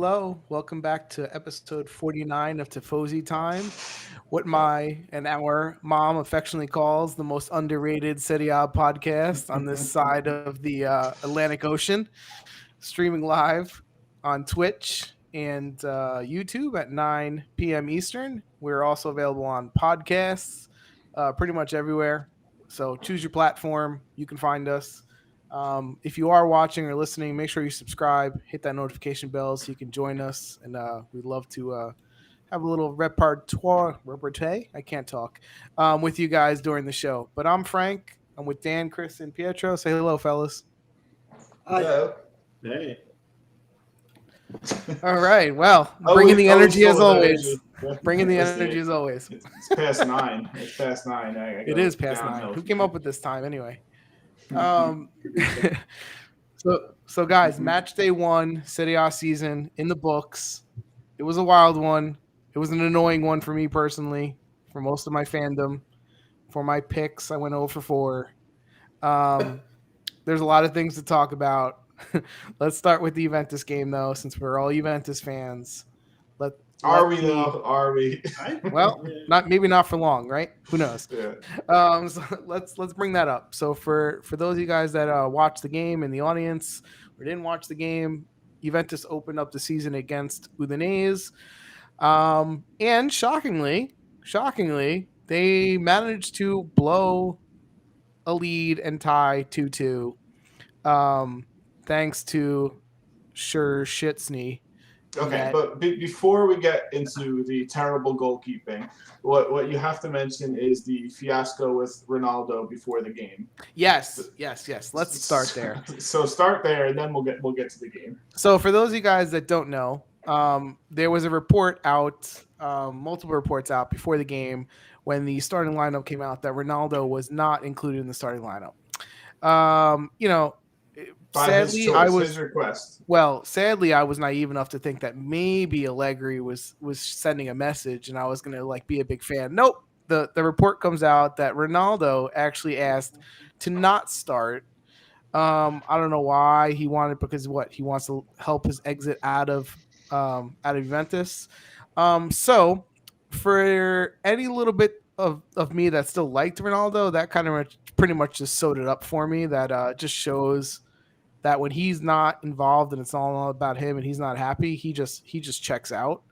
hello. Welcome back to episode 49 of Tifosi Time, what my and our mom affectionately calls the most underrated Serie A podcast on this side of the Atlantic Ocean, streaming live on Twitch and YouTube at 9 p.m. Eastern. We're also available on podcasts pretty much everywhere. So choose your platform. You can find us. If you are watching or listening, make sure you subscribe, hit that notification bell so you can join us. And we'd love to have a little repartee. I can't talk with you guys during the show. But I'm Frank. I'm with Dan, Chris, and Pietro. Say hello, fellas. Hello. Hey. All right. Well, bringing the energy as always. Bringing the energy as always. It's past 9. It's past 9. It is past 9. Who came up with this time anyway? So guys, match day 1, Serie A season in the books. It was a wild one. It was an annoying one for me personally, for most of my fandom. For my picks, I went 0 for 4. There's a lot of things to talk about. Let's start with the Juventus game, though, since we're all Juventus fans. Are we? Well, maybe not for long, right? Who knows? Yeah. So let's bring that up. So for those of you guys that watched the game in the audience or didn't watch the game, Juventus opened up the season against Udinese, and shockingly, they managed to blow a lead and tie 2-2, thanks to Szczęsny. Okay, but before we get into the terrible goalkeeping, what you have to mention is the fiasco with Ronaldo before the game. Yes. Let's start there. So start there, and then we'll get to the game. So for those of you guys that don't know, there was a report out, multiple reports out before the game when the starting lineup came out that Ronaldo was not included in the starting lineup. Sadly, his request. Well, sadly, I was naive enough to think that maybe Allegri was sending a message, and I was gonna be a big fan. Nope. The report comes out that Ronaldo actually asked to not start. I don't know why he wanted, because he wants to help his exit out of Juventus. So for any little bit of me that still liked Ronaldo, that kind of pretty much just sewed it up for me. That just shows that when he's not involved and it's all about him and he's not happy, he just checks out.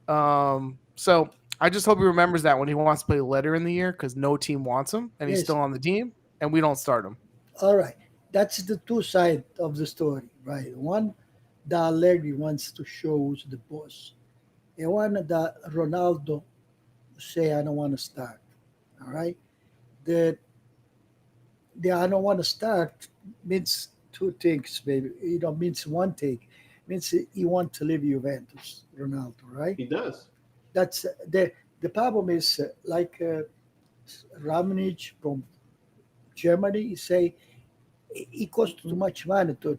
So I just hope he remembers that when he wants to play later in the year, because no team wants him and he's still on the team and we don't start him. All right. That's the two sides of the story, right? One, the Allegri wants to show who's the boss. And one, that Ronaldo say, I don't want to start. All right? The I don't want to start means two things, baby. Means one thing. Means he wants to leave Juventus, Ronaldo, right? He does. That's the problem is Ramnich from Germany. He say it costs too much money to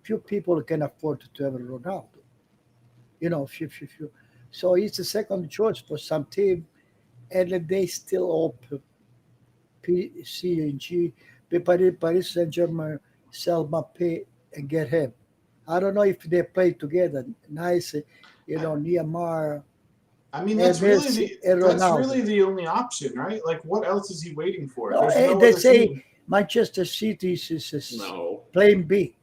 few people can afford to have a Ronaldo. Few. So it's a second choice for some team, and they still hope PSG, Paris Saint-Germain sell Mbappé and get him. I don't know if they play together. Nice, Neymar. I mean, that's really the only option, right? Like, what else is he waiting for? No, they say Manchester City is playing B.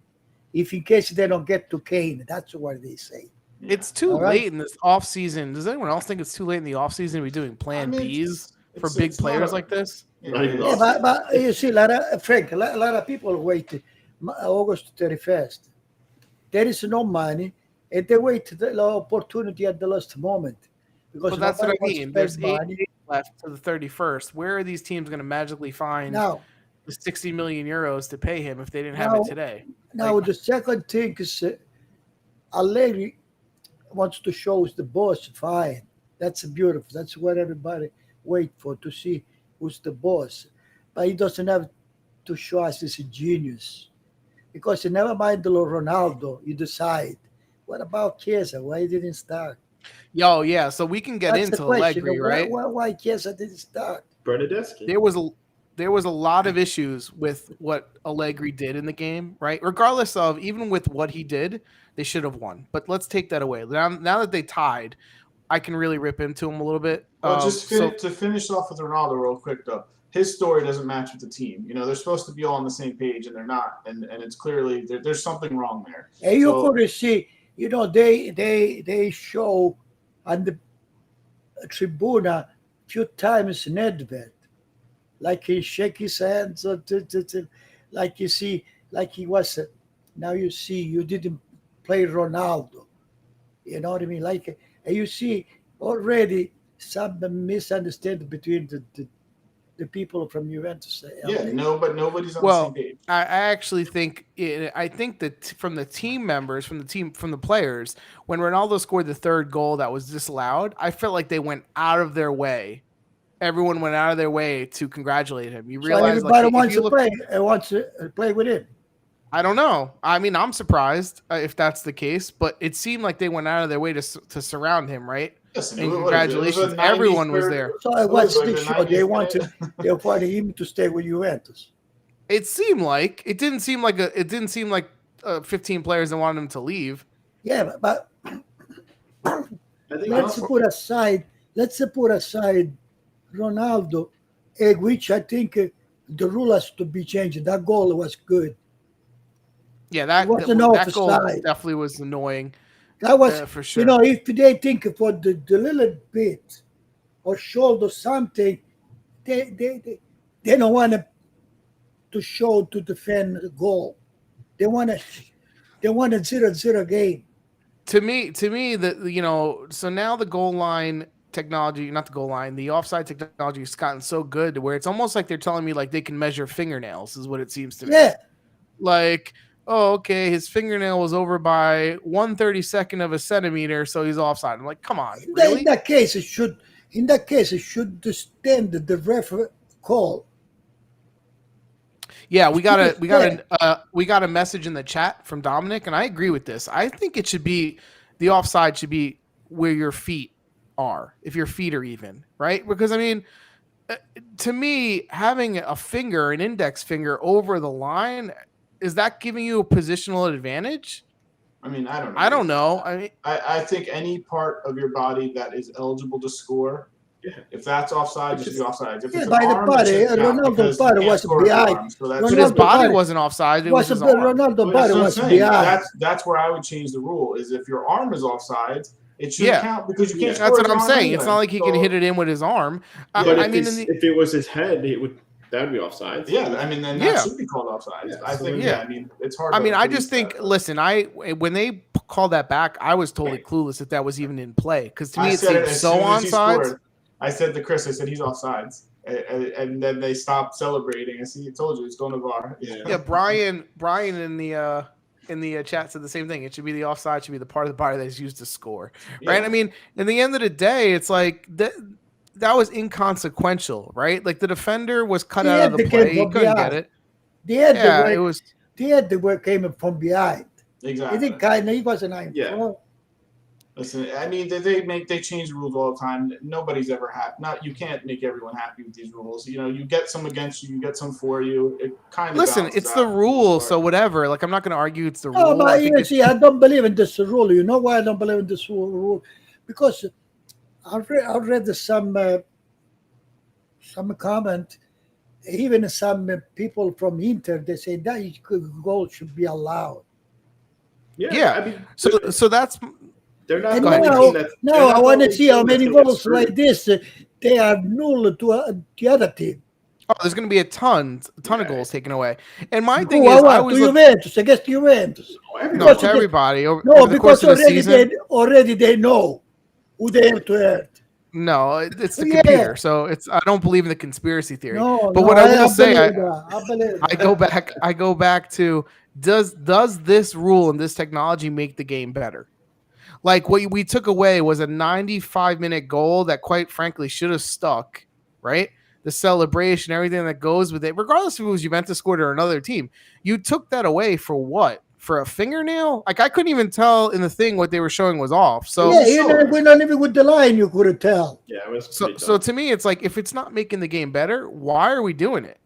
If in case they don't get to Kane, that's what they say. It's too late in this offseason. Does anyone else think it's too late in the offseason to be doing plan Bs for big players like this? But you see, Frank, a lot of people wait August 31st. There is no money, and they wait the opportunity at the last moment. Because that's what I mean. There's 8 days left to the 31st. Where are these teams going to magically find the 60 million euros to pay him if they didn't have it today? Now, the second thing is Allegri wants to show us the boss. Fine. That's beautiful. That's what everybody wait for, to see who's the boss. But he doesn't have to show us he's a genius. Because never mind the Ronaldo, you decide. What about Chiesa? Why he didn't start? Yeah. So we can get into Allegri, right? Why Chiesa didn't start? Bernadeschi. There was a lot of issues with what Allegri did in the game, right? Regardless of, even with what he did, they should have won. But let's take that away. Now that they tied, I can really rip into them a little bit. Well, to finish off with Ronaldo real quick, though, his story doesn't match with the team. They're supposed to be all on the same page, and they're not. And it's clearly there's something wrong there. And you could see, they show on the tribuna a few times Nedved, like he shake his hands, like you see, like he was. Now you see, you didn't play Ronaldo. You know what I mean? Like, and you see already some misunderstanding between the people from Juventus. Yeah, but nobody's on the same page. I actually think that from the team members, from the players, when Ronaldo scored the third goal that was disallowed, I felt like they went out of their way. Everyone went out of their way to congratulate him. You realize everybody wants to play with him. I don't know. I mean, I'm surprised if that's the case, but it seemed like they went out of their way to surround him, right? Listen, and congratulations, everyone was there. So I watched the show. They wanted him to stay with Juventus. It didn't seem like 15 players that wanted him to leave. Yeah, but let's put aside Ronaldo, which I think the rule has to be changed. That goal was good. Yeah, that goal definitely was annoying. That was for sure. If they think for the little bit or shoulder something, they don't want to show to defend the goal. They want a 0-0 game. To me, so now the goal line technology, not the goal line, the offside technology has gotten so good to where it's almost like they're telling me like they can measure fingernails, is what it seems to me. Yeah. Like, oh, okay, his fingernail was over by 1/32 of a centimeter, so he's offside. I'm like, come on, really? In that case, it should stand the ref call. Yeah, we got a message in the chat from Dominic, and I agree with this. I think it should be the offside should be where your feet are, if your feet are even, right? Because I mean, to me, having an index finger over the line, is that giving you a positional advantage? I mean, I don't know. I don't know. I mean, I think any part of your body that is eligible to score, if that's offside, just be offside. If it's by the body, Ronaldo's body was behind. But his body wasn't offside. It was his arm. Ronaldo's body was behind. That's where I would change the rule. Is if your arm is offside, it should count because you can't. That's what I'm saying. Anyway. It's not like he can hit it in with his arm. But if it was his head, that would be offside. Yeah, I mean, then that should be called offside. Yeah, I think. I mean, it's hard. I mean, I just think. Listen, when they called that back, I was totally clueless if that was even in play because to me it seemed so onside. I said to Chris, I said he's offsides, and then they stopped celebrating. I told you it's going to VAR. Yeah, Brian in the chat said the same thing. It should be the offside, should be the part of the body that is used to score, right? Yeah. I mean, in the end of the day, it's like that was inconsequential, right? Like the defender was cut out of the play. He couldn't get it. The work came from behind. Exactly. He wasn't in front. Listen, I mean, they change the rules all the time. Nobody's ever happy. You can't make everyone happy with these rules. You get some against you, you get some for you. It kind of listen. It's the rule, so whatever. Like I'm not going to argue it's the rule. No, but I don't believe in this rule. You know why I don't believe in this rule? Because I've read some comment, even some people from Inter. They say that goal should be allowed. Yeah. I mean, so that's. They're not now I want to see how many goals like this they are null to the other team. Oh, there's going to be a ton of goals taken away. And my thing is, Juventus against Juventus. No, to everybody. Over the because course of the season, already they know who they have to hurt. No, it's the computer. So I don't believe in the conspiracy theory. What I will say, I go back to does this rule and this technology make the game better? Like what we took away was a 95-minute goal that quite frankly should have stuck, right? The celebration, everything that goes with it, regardless if it was Juventus scored or another team. You took that away for what? For a fingernail? Like I couldn't even tell in the thing what they were showing was off. So we're not even with the line. You couldn't tell. Yeah, it was so to me, it's like if it's not making the game better, why are we doing it?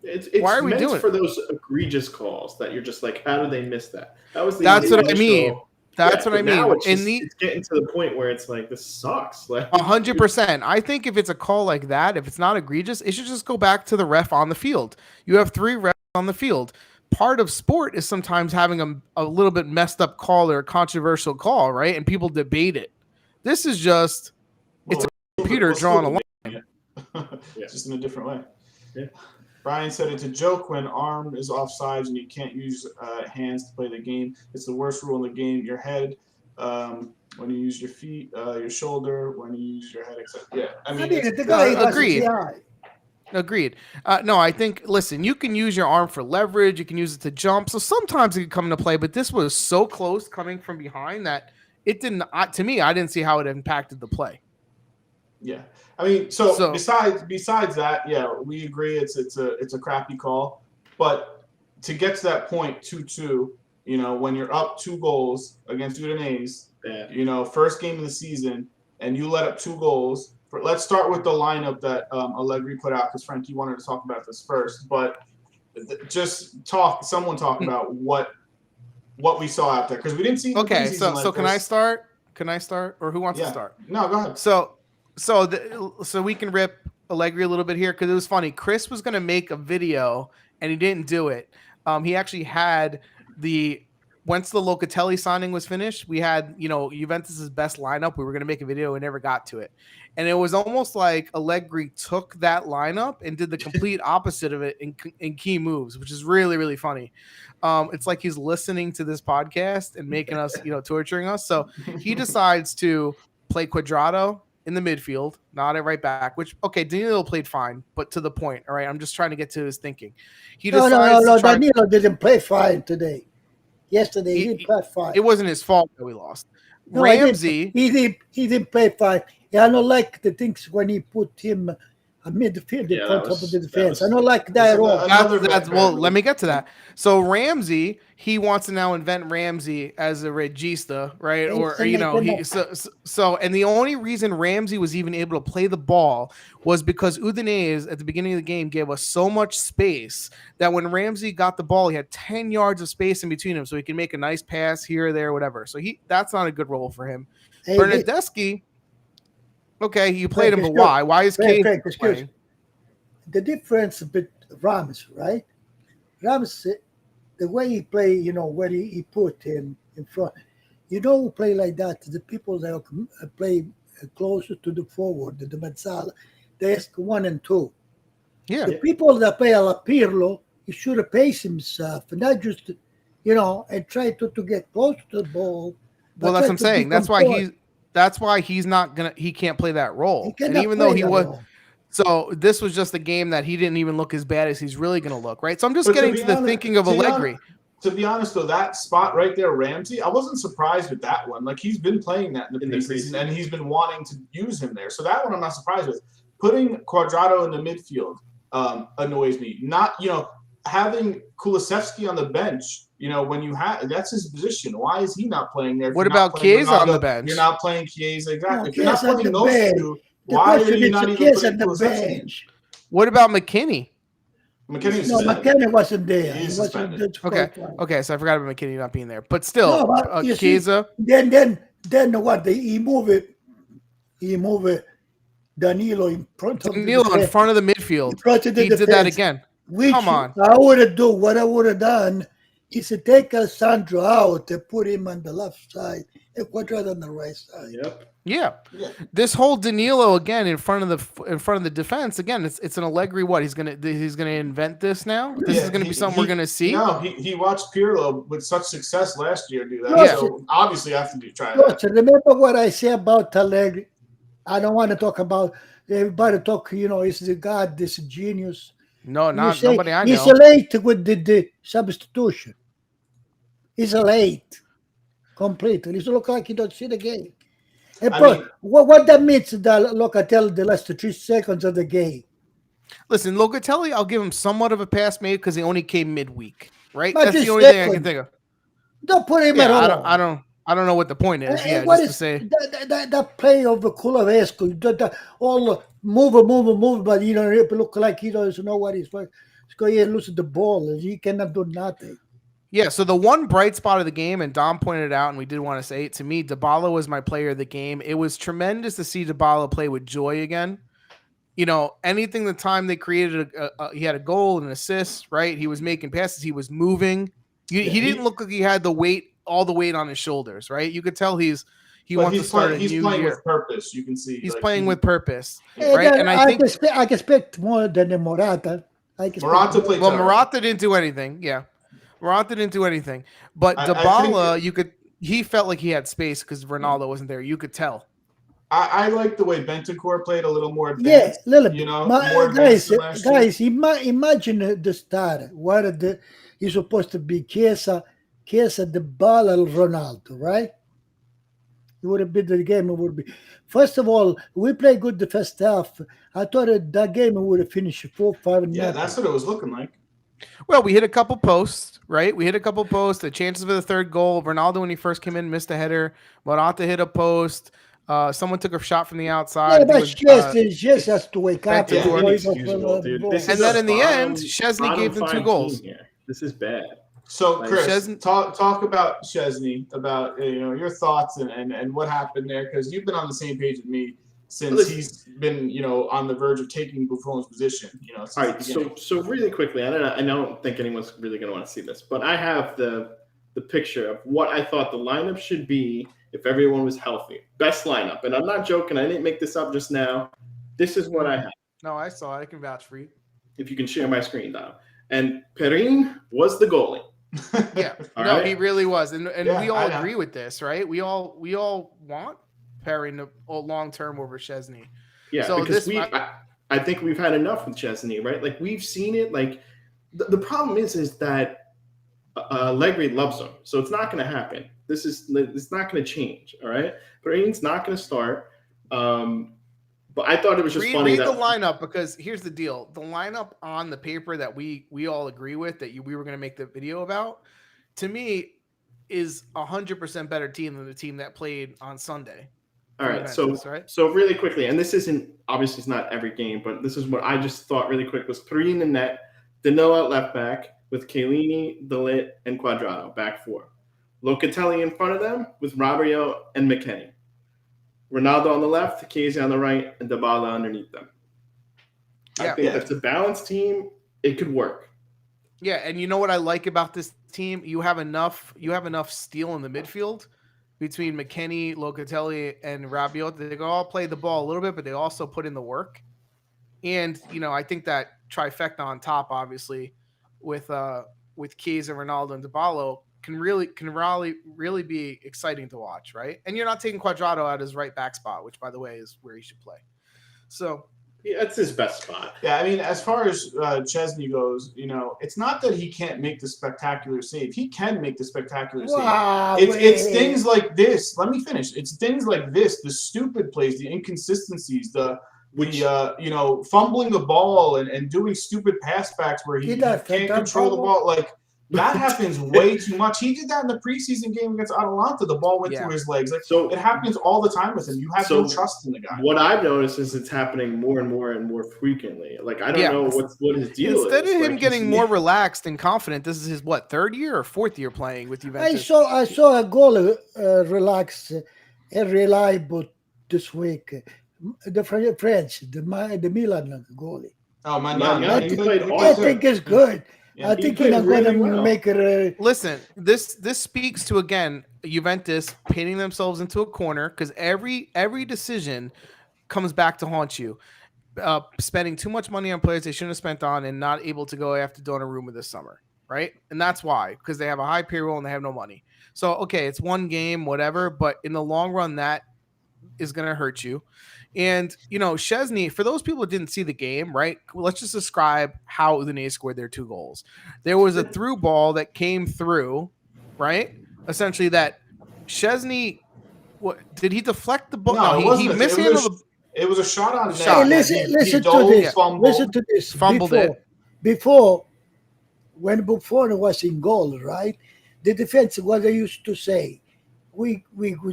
It's Why are we meant doing it? for those egregious calls that you're just like, how did they miss that? That was the That's what I initial- mean. That's what I but now mean. it's, just, it's getting to the point where it's like, this sucks. Like 100%. I think if it's a call like that, if it's not egregious, it should just go back to the ref on the field. You have 3 refs on the field. Part of sport is sometimes having a little bit messed up call or a controversial call, right? And people debate it. This is just it's a computer drawing a line. Just in a different way. Yeah. Brian said it's a joke when arm is offsides and you can't use hands to play the game. It's the worst rule in the game. Your head, when you use your feet, your shoulder, when you use your head, etc. Yeah, I mean the guy agreed. has Agreed. No, I think, listen, you can use your arm for leverage. You can use it to jump. So sometimes it can come into play, but this was so close coming from behind that it didn't, to me, I didn't see how it impacted the play. Yeah. I mean, so besides that, yeah, we agree it's a crappy call. But to get to that point, 2-2, when you're up 2 goals against Udinese, first game of the season, and you let up 2 goals. Let's start with the lineup that Allegri put out, because Frank, you wanted to talk about this first. But someone talk about what we saw out there, because we didn't see. Okay, so can I start? Can I start, or who wants to start? No, go ahead. So we can rip Allegri a little bit here, because it was funny. Chris was going to make a video and he didn't do it. He actually had once the Locatelli signing was finished, we had Juventus's best lineup. We were going to make a video and never got to it, and it was almost like Allegri took that lineup and did the complete opposite of it in key moves, which is really, really funny. It's like he's listening to this podcast and making us, torturing us. So he decides to play Quadrado in the midfield, not at right back, which, okay, Danilo played fine, but to the point. All right, I'm just trying to get to his thinking. No, Danilo didn't play fine today. Yesterday, he didn't play fine. It wasn't his fault that we lost. No, Ramsey, he didn't play fine. Yeah, I don't like the things when he put him a midfield in front of the defense. I don't like that at all. Well, let me get to that. So Ramsey, he wants to now invent Ramsey as a regista, right? And the only reason Ramsey was even able to play the ball was because Udinese at the beginning of the game gave us so much space that when Ramsey got the ball, he had 10 yards of space in between him, so he can make a nice pass here, there, whatever. So that's not a good role for him. Bernardeschi. Okay, you played him, but why? Why is Kane playing? The difference with Rams, right? Rams, the way he play, where he put him in front. Who play like that? The people that play closer to the forward, the mezzala, they ask 1 and 2. Yeah. The people that play alla Pirlo, he should have paced himself, and not just, and try to get close to the ball. Well, that's what I'm saying. That's why he can't play that role. And even though he was, so this was just a game that he didn't even look as bad as he's really going to look, right? So I'm just getting to the thinking of Allegri. To be honest, though, that spot right there, Ramsey, I wasn't surprised with that one. Like, he's been playing that in the preseason, and he's been wanting to use him there. So that one I'm not surprised with. Putting Quadrado in the midfield annoys me. Not, having Kulusevski on the bench, when you have, that's his position. Why is he not playing there? What about Chiesa on the bench? You're not playing Chiesa, exactly. No, if you're not playing those two, why are you not even putting Kulusevski in? What about McKinney? McKinney wasn't there. He's suspended. Okay, so I forgot about McKinney not being there. But still, Chiesa. Then what? He move it. Danilo in front of the midfield. He did that again. Come on. What I would have done is to take Alessandro out and put him on the left side and Quadrado on the right side. Yep. Yeah. This whole Danilo again in front of the defense again. It's an Allegri. What he's gonna invent this now? This is gonna be something we're gonna see. No, he watched Pirlo with such success last year do that. So obviously I have to try that. So remember what I say about Allegri. I don't want to talk about everybody. He's the god, this genius. No, nobody I know. He's late with the substitution. He's late completely. He look like he don't see the game. What that means, Locatelli, the last 3 seconds of the game. Listen, Locatelli, I'll give him somewhat of a pass made because he only came midweek, right? That's the only thing I can think of. Don't put him at all. I don't know what the point is. What is to say that play of the Kulusevski, all move, but it look like he doesn't know what he's doing. because he loses the ball and he cannot do nothing. Yeah, so the one bright spot of the game, and Dom pointed it out, and we did want to say it, to me, Dybala was my player of the game. It was tremendous to see Dybala play with joy again. You know, anything the time they created, he had a goal and an assist, right? He was making passes. He was moving. He didn't look like he had all the weight on his shoulders, right? You could tell he wants to start a new year. He's playing with purpose. You can see he's playing with purpose, And right? And I think I can expect more than the Morata. Morata played. Well, Morata didn't do anything. Yeah, Morata didn't do anything. But Dybala, he felt like he had space because Ronaldo wasn't there. You could tell. I like the way Bentancur played a little more advanced. Yeah, little bit. You know, more guys, imagine the start. He's supposed to be Chiesa, Dybala, Ronaldo, right? It would have been the game. It would be. First of all, we played good the first half. I thought that game would have finished 4-5. Yeah, that's what it was looking like. Well, we hit a couple posts, right? We hit a couple posts. The chances for the third goal. Ronaldo, when he first came in, missed a header. Morata hit a post. Someone took a shot from the outside. Yeah, but Szczęsny has to wake up. And then in the end, Szczęsny gave them 2 goals. This is bad. So, Chris, talk about Szczęsny, about your thoughts and what happened there, because you've been on the same page with me since he's been on the verge of taking Buffon's position. All right, so really quickly, I don't think anyone's really going to want to see this, but I have the picture of what I thought the lineup should be if everyone was healthy. Best lineup, and I'm not joking. I didn't make this up just now. This is what I have. No, I saw it. I can vouch for you. If you can share my screen, Dom. And Perin was the goalie. Yeah, right? He really was, and we all agree with this, right? We all want Perin long term over Szczęsny. Yeah, so because I think we've had enough with Szczęsny, right? Like we've seen it. Like the problem is that Allegri loves him, so it's not going to happen. It's not going to change. All right, Perin's not going to start. But I thought it was just funny that the lineup, because here's the deal: the lineup on the paper that we all agree with that we were going to make the video about, to me, is 100% better team than the team that played on Sunday. All right, so really quickly, and this isn't obviously it's not every game, but this is what I just thought really quick was Perin in net, Danilo at left back with Chiellini, De Ligt, and Quadrado back 4, Locatelli in front of them with Rabiot and McKennie. Ronaldo on the left, Chiesa on the right, and Dybala underneath them. I think that's a balanced team. It could work. Yeah, and you know what I like about this team? You have enough steel in the midfield between McKennie, Locatelli, and Rabiot. They can all play the ball a little bit, but they also put in the work. And I think that trifecta on top, obviously, with Chiesa, Ronaldo, and Dybala can really be exciting to watch, right? And you're not taking Quadrado out his right back spot, which, by the way, is where he should play. So yeah, that's his best spot. Yeah, I mean, as far as Szczęsny goes, it's not that he can't make the spectacular save. He can make the spectacular save. It's things like this. Let me finish. It's things like this, the stupid plays, the inconsistencies, fumbling the ball and doing stupid pass backs where he can't control the ball. Like, that happens way too much. He did that in the preseason game against Atalanta. The ball went through his legs. So it happens all the time with him. You have no trust in the guy. What I've noticed is it's happening more and more and more frequently. Like I don't know what his deal is. Instead of him getting more relaxed and confident, this is his 3rd year or 4th year playing with Juventus. I saw a goal relaxed and reliable this week. The French, the Milan goalie. Oh, man! I think it's good. I think he's not going to make it. Listen, this speaks to, again, Juventus painting themselves into a corner because every decision comes back to haunt you. Spending too much money on players they shouldn't have spent on and not able to go after Donnarumma this summer, right? And that's why, because they have a high payroll and they have no money. So, okay, it's one game, whatever, but in the long run, that is going to hurt you. And, Szczęsny, for those people who didn't see the game, right, let's just describe how Udinese scored their 2 goals. There was a through ball that came through, right? Essentially that Szczęsny, did he deflect the ball? No, he mishandled it was a shot on net. Hey, listen to this. Fumbled it. Before, when Buffon was in goal, right, the defense, what they used to say, we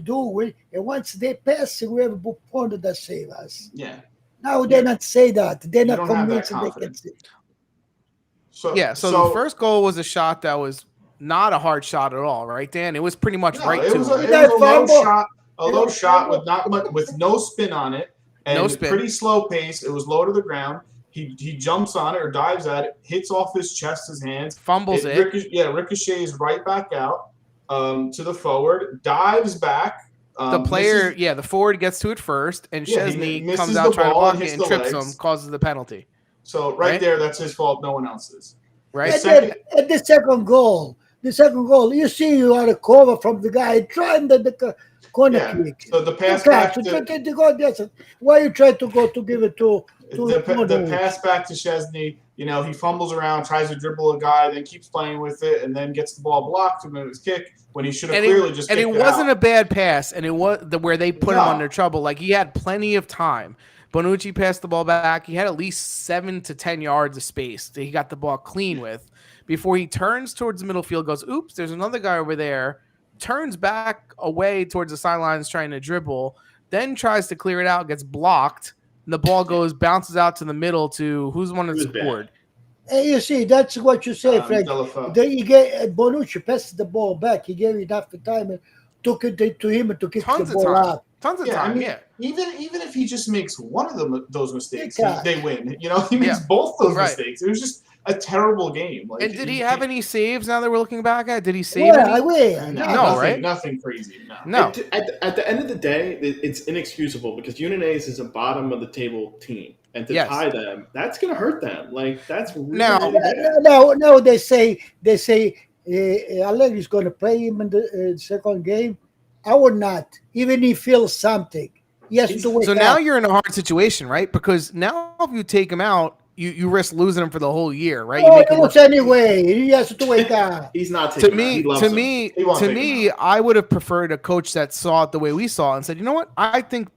do, and once they pass, we have Buffon that save us. Yeah. Now they not say that. They're not convinced they can say. So the first goal was a shot that was not a hard shot at all, right, Dan? It was pretty much right to him. It was a low shot with not much, with no spin on it, and pretty slow pace. It was low to the ground. He jumps on it or dives at it, hits off his chest, his hands, fumbles it. Ricochets right back out to the forward, dives back. The forward gets to it first, and Szczęsny comes out trying to block it and trips him, causes the penalty. So right there, that's his fault. No one else's. Right. And the second goal, you see you are a cover from the guy trying the corner kick. So the pass back why you try to go to give it to the pass back to Szczęsny, he fumbles around, tries to dribble a guy, then keeps playing with it, and then gets the ball blocked to move his kick when he should have clearly just kicked it out. And it wasn't a bad pass, and it was where they put him under trouble. Like, he had plenty of time. Bonucci passed the ball back. He had at least 7 to 10 yards of space that he got the ball clean with before he turns towards the middle field, goes, oops, there's another guy over there, turns back away towards the sidelines trying to dribble, then tries to clear it out, gets blocked, and the ball bounces out to the middle to who's the one that scored. Hey, you see, that's what you say, Frank. Then he gave Bonucci passed the ball back. He gave enough time and took it to him to kick the ball out. Tons of time. Even if he just makes one of those mistakes, they win. He makes both those mistakes. It was just a terrible game. And did he have any saves now that we're looking back at? Did he save any? No, right? Nothing crazy. No. At the end of the day, it's inexcusable because Udinese is a bottom of the table team. And to tie them, that's going to hurt them. Like, that's really now they say Allegri's going to play him in the second game. I would not, even if he feels something. Yes. So now you're in a hard situation, right? Because now if you take him out, you risk losing him for the whole year, right? Anyway, he has to wake up. He's not taking to me, I would have preferred a coach that saw it the way we saw it and said, you know what? I think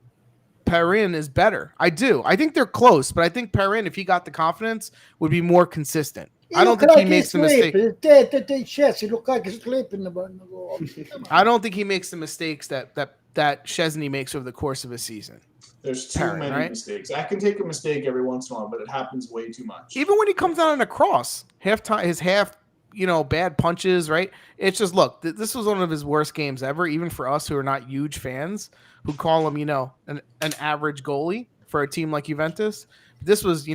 Perrin is better. I do. I think they're close, but I think Perrin, if he got the confidence, would be more consistent. I don't think he makes the mistake. I don't think he makes the mistakes that Szczęsny makes over the course of a season. There's too many mistakes. I can take a mistake every once in a while, but it happens way too much. Even when he comes out on a cross, bad punches, right? It's just, look, this was one of his worst games ever, even for us who are not huge fans, who call him, an average goalie for a team like Juventus. This was,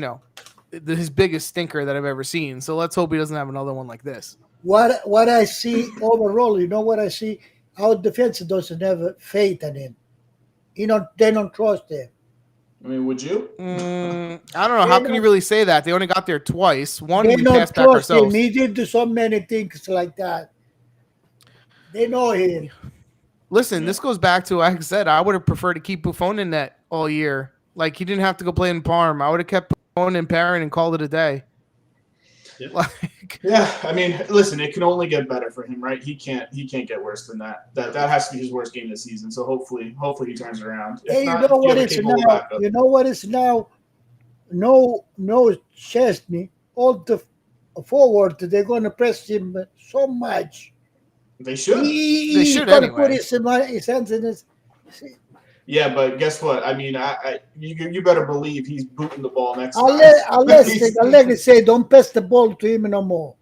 his biggest stinker that I've ever seen. So let's hope he doesn't have another one like this. What I see overall, what I see, our defense doesn't have faith in him. They don't trust him. I mean, would you? I don't know. How can you really say that? They only got there twice. One, we passed back ourselves. He did so many things like that. They know him. Listen, this goes back to, like I said, I would have preferred to keep Buffon in net all year. Like, he didn't have to go play in Parm. I would have kept Buffon and Perrin and called it a day. Yeah. I mean, listen, it can only get better for him, right? He can't get worse than that. That has to be his worst game this season. So hopefully he turns around. Hey, you know what is now? No Szczęsny. All the forward, they're going to press him so much. They should. They should anyway. Put his hands in his. Yeah, but guess what? I mean, you better believe he's booting the ball next time. Allegri say don't pass the ball to him no more.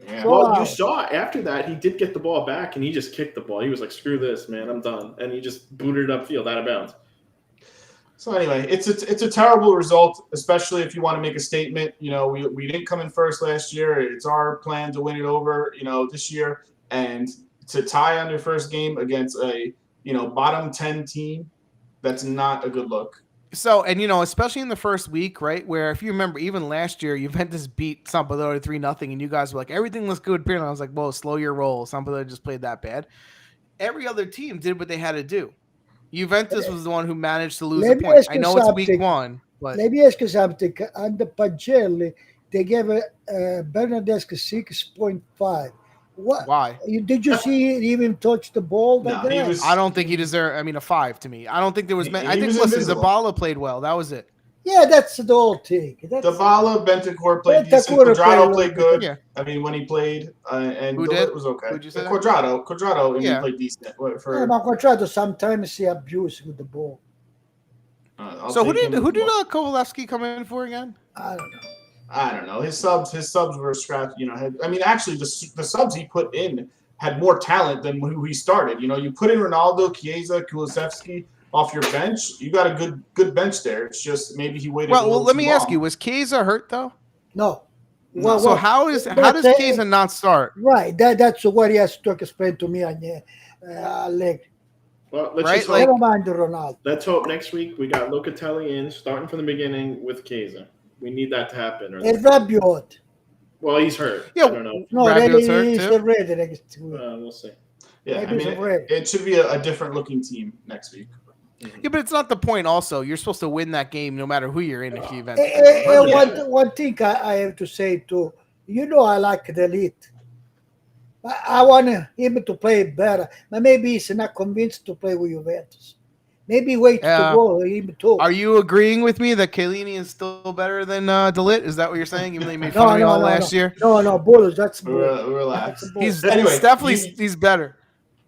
Yeah. Well, you saw after that he did get the ball back and he just kicked the ball. He was like, "Screw this, man, I'm done," and he just booted it upfield out of bounds. So anyway, it's a terrible result, especially if you want to make a statement. We didn't come in first last year. It's our plan to win it over, this year, and to tie on your first game against a bottom 10 team. That's not a good look. So, and especially in the first week, right, where if you remember, even last year, Juventus beat Sampdoria 3-0, and you guys were like, everything looks good. And I was like, whoa, slow your roll. Sampdoria just played that bad. Every other team did what they had to do. Juventus was the one who managed to lose a point. I know it's week one, but let me ask you something. Under Pagelli, they gave Bernardeschi 6.5. What? Why? Did you see him even touch the ball? I don't think he deserved. A 5 to me. I don't think there was. I think Zabala played well. That was it. Yeah, that's the whole thing. Zabala, Bentancur played decent. Quadrado played good. Yeah. I mean, when he played, and it was okay. Who'd you say? Quadrado, and he played decent. Quadrado sometimes he abused with the ball. So who did Kovalevsky come in for again? I don't know. I don't know. His subs were scratched. Actually, the subs he put in had more talent than who he started. You put in Ronaldo, Chiesa, Kulusevski off your bench. You got a good bench there. It's just maybe he waited. Well, let me ask you: was Chiesa hurt though? No. Well, so how does Chiesa not start? Right. That's what he has to explain to me on Allegri. Well, never mind the Ronaldo. Let's hope next week we got Locatelli in, starting from the beginning with Chiesa. We need that to happen. And Rabiot. Well, he's hurt. Yeah, I don't know. No, he's already. We'll see. Yeah, it should be a different looking team next week. Yeah, but it's not the point. Also, you're supposed to win that game no matter who you're in. If you event. One thing I have to say too. I like the elite. I want him to play better, but maybe he's not convinced to play with Juventus. Maybe wait to go him too. Are you agreeing with me that Chiellini is still better than De Ligt? Is that what you're saying? Even though you made fun of me all last year? No, Bulls. That's relax. He's definitely he's better.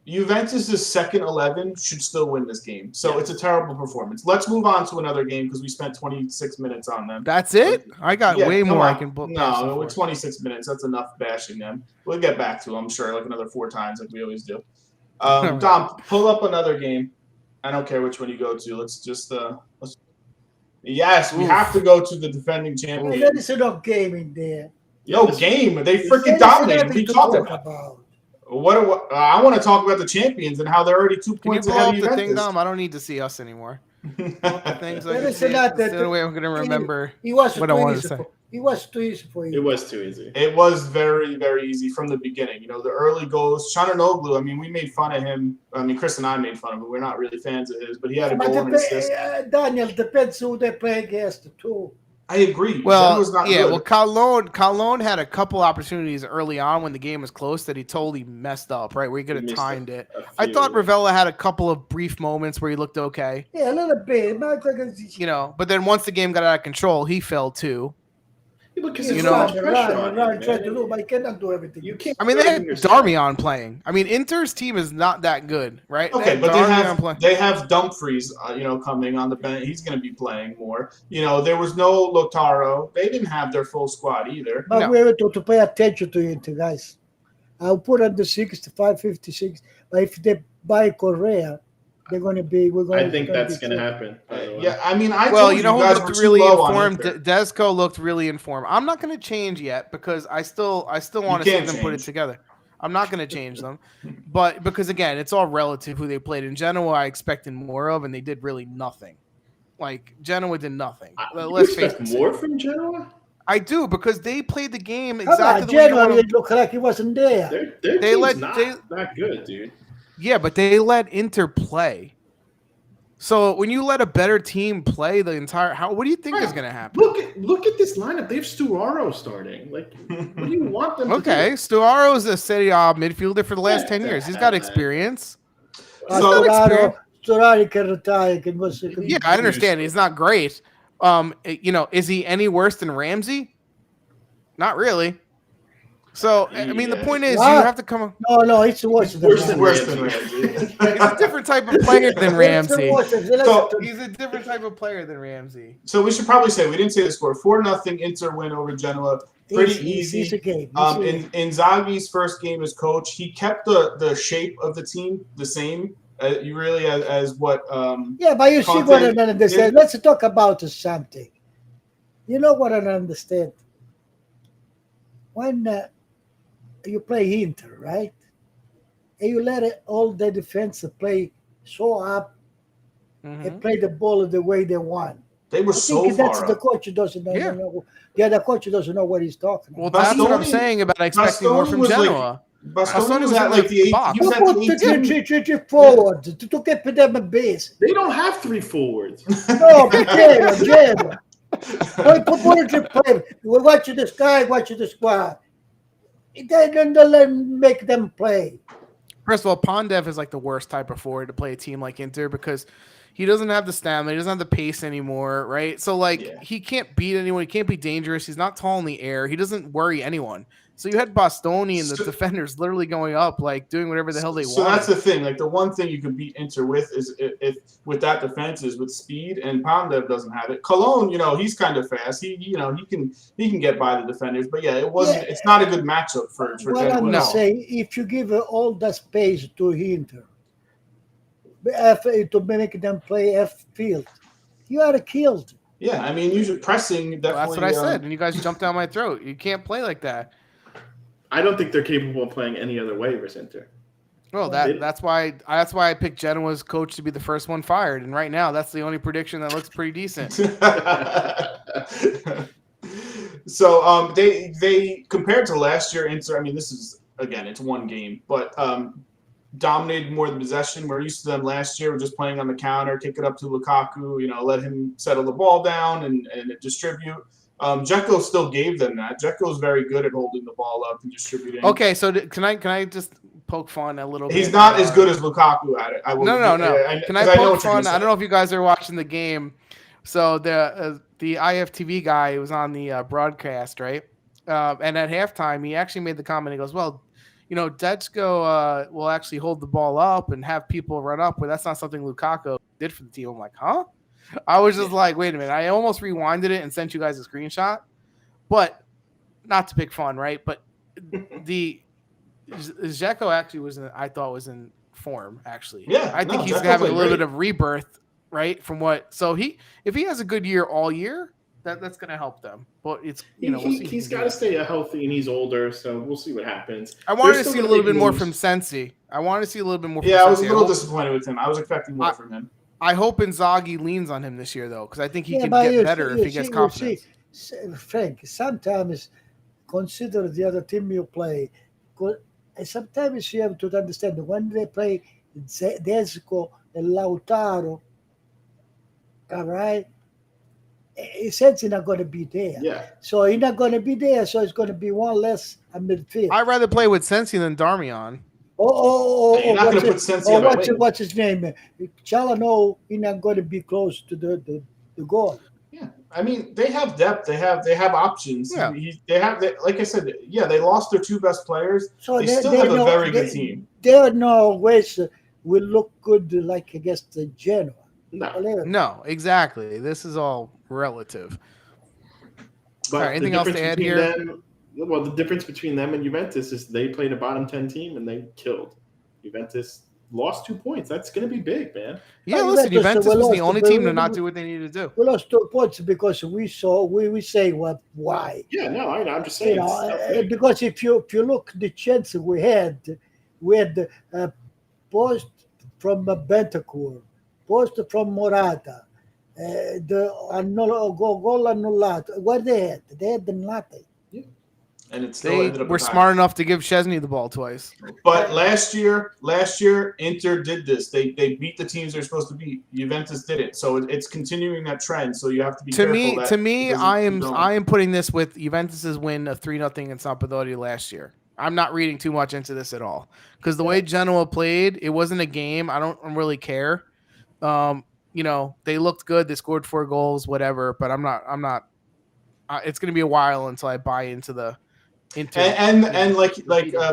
Juventus' second 11 should still win this game. So it's a terrible performance. Let's move on to another game because we spent 26 minutes on them. That's it? I got way more I can book. No, with 26 minutes, that's enough bashing them. We'll get back to them, I'm sure, like another 4 times like we always do. Dom, pull up another game. I don't care which one you go to. Let's just Yes, we have to go to the defending champion. There is enough game in there. No game. They freaking dominated. What are you talking about? I want to talk about the champions and how they're already 2 points ahead of Juventus. I don't need to see us anymore. The things the way I'm going to remember what I wanted to say. It was too easy for you. It was too easy. It was very, very easy from the beginning. The early goals. Çalhanoğlu, we made fun of him. Chris and I made fun of him. We're not really fans of his, but he had a goal and assist. Daniel, depends who they play against, too. I agree. Well, good. Well, Calone had a couple opportunities early on when the game was close that he totally messed up, right? Where he could have timed it. I thought Ravella had a couple of brief moments where he looked okay. Yeah, a little bit. But then once the game got out of control, he fell too. Because trying to do, but he cannot do everything. You can't. They had Darmian playing. Inter's team is not that good, right? Okay, but they have Dumfries, coming on the bench. He's going to be playing more. There was no Lautaro. They didn't have their full squad either. But we have to pay attention to it, guys. I'll put on the 65, 56. But if they buy Correa, they're going to be. I think that's going to happen. Yeah, who looked really informed? Desco looked really informed. I'm not going to change yet because I still want to see them put it together. I'm not going to change them, but because again, it's all relative who they played. In Genoa, I expected more of, and they did really nothing. Like Genoa did nothing. Let's face it. More from Genoa? I do because they played the game exactly the way Genoa. It looked like he wasn't there. Their team's not that good, dude. Yeah, but they let Inter play. So when you let a better team play the entire, what do you think is going to happen? Look at this lineup. They have Sturaro starting. Like, what do you want them to do? Okay, Sturaro is a Serie A midfielder for the last 10 years. He's got experience. Sturaro can retire. Yeah, I understand. He's not great. Is he any worse than Ramsey? Not really. So, the point is, you have to come. No, it's worse than Ramsey. He's a different type of player than Ramsey. He's a different type of player than Ramsey. So we should probably say we didn't say the score. 4-0 Inter win over Genoa. Pretty easy. Inzaghi's first game as coach, he kept the shape of the team the same. As what? But you see what I don't understand. Let's talk about something. You know what I don't understand? When you play Inter, right? And you let all the defense play so up and play the ball the way they want. They were so far that's up. The coach doesn't know. Yeah, the coach doesn't know what he's talking about. Well, that's what I'm saying about expecting more from Genoa. Bastoni was at like the 8th. He was at the 18th. Forward to keep them a base. They don't have 3 forwards. No, but Genoa. Watch this guy, watch the squad. They don't make them play. First of all, Pandev is like the worst type of forward to play a team like Inter because he doesn't have the stamina, he doesn't have the pace anymore, right? So he can't beat anyone, he can't be dangerous, he's not tall in the air, he doesn't worry anyone. So you had Bastoni and the defenders literally going up, like doing whatever the hell they want. So that's the thing. Like the one thing you can beat Inter with is if with that defense is with speed, and Pandev doesn't have it. Cologne, he's kind of fast. He can get by the defenders. But yeah, it's not a good matchup for What I'm Genoa. saying, if you give all the space to Inter, to make them play F field, you are killed. Yeah, I mean, usually pressing. Definitely, that's what I said, and you guys jumped down my throat. You can't play like that. I don't think they're capable of playing any other way versus Inter. Well, that's why I picked Genoa's coach to be the first one fired, and right now that's the only prediction that looks pretty decent. So they compared to last year, Inter. I mean, this is again, it's one game, but dominated more of the possession. We're used to them last year. We're just playing on the counter, kick it up to Lukaku, let him settle the ball down and distribute. Dzeko still gave them that. Dzeko's very good at holding the ball up and distributing. Okay, so can I just poke fun a little bit? He's not as good as Lukaku at it. No. Can I poke fun? I don't know if you guys are watching the game. So the IFTV guy was on the broadcast, right? And at halftime, he actually made the comment. He goes, "Well, Dzeko will actually hold the ball up and have people run up, but that's not something Lukaku did for the team." I'm like, huh? I was just like, wait a minute. I almost rewinded it and sent you guys a screenshot, but not to pick fun, right? But the Dzeko actually I thought was in form, actually. Yeah, I think he's having a little bit of rebirth, right? If he has a good year all year, that's going to help them. But it's he's got to stay healthy, and he's older, so we'll see what happens. I wanted to see a little bit more from Sensi. Yeah, I was a little disappointed with him. I was expecting more from him. I hope Inzaghi leans on him this year, though, because I think he can get better if he gets confidence. Frank, sometimes consider the other team you play. Sometimes you have to understand when they play Dzeko and Lautaro, all right? Sensi not going to be there. Yeah. So he's not going to be there, so it's going to be one less at midfield. I'd rather play with Sensi than Darmian. You're not going to put Sensi on what's his name? Chalano, he's not going to be close to the goal. Yeah, I mean, they have depth. They have options. Yeah. Like I said, they lost their two best players. So they still have a very good team. They are no always will look good like against the Genoa. No, exactly. This is all relative. But anything else to add here? The difference between them and Juventus is they played a bottom 10 team and they killed. Juventus lost 2 points. That's going to be big, man. Yeah, listen, Juventus was the only team to not do what they needed to do. We lost 2 points because we say why. Yeah, no, I'm just saying. Because if you look the chances we had post from Bentancur, post from Morata, the goal annullato. What they had? They had nothing. And it still ended up. Were smart enough to give Szczęsny the ball twice. But last year, Inter did this. They beat the teams they're supposed to beat. Juventus didn't. So it's continuing that trend. So you have to be careful. To me, I am putting this with Juventus's win of 3-0 in Sampdoria last year. I'm not reading too much into this at all because the way Genoa played, it wasn't a game. I don't really care. They looked good. They scored 4 goals, whatever. But I'm not. It's going to be a while until I buy into the. And like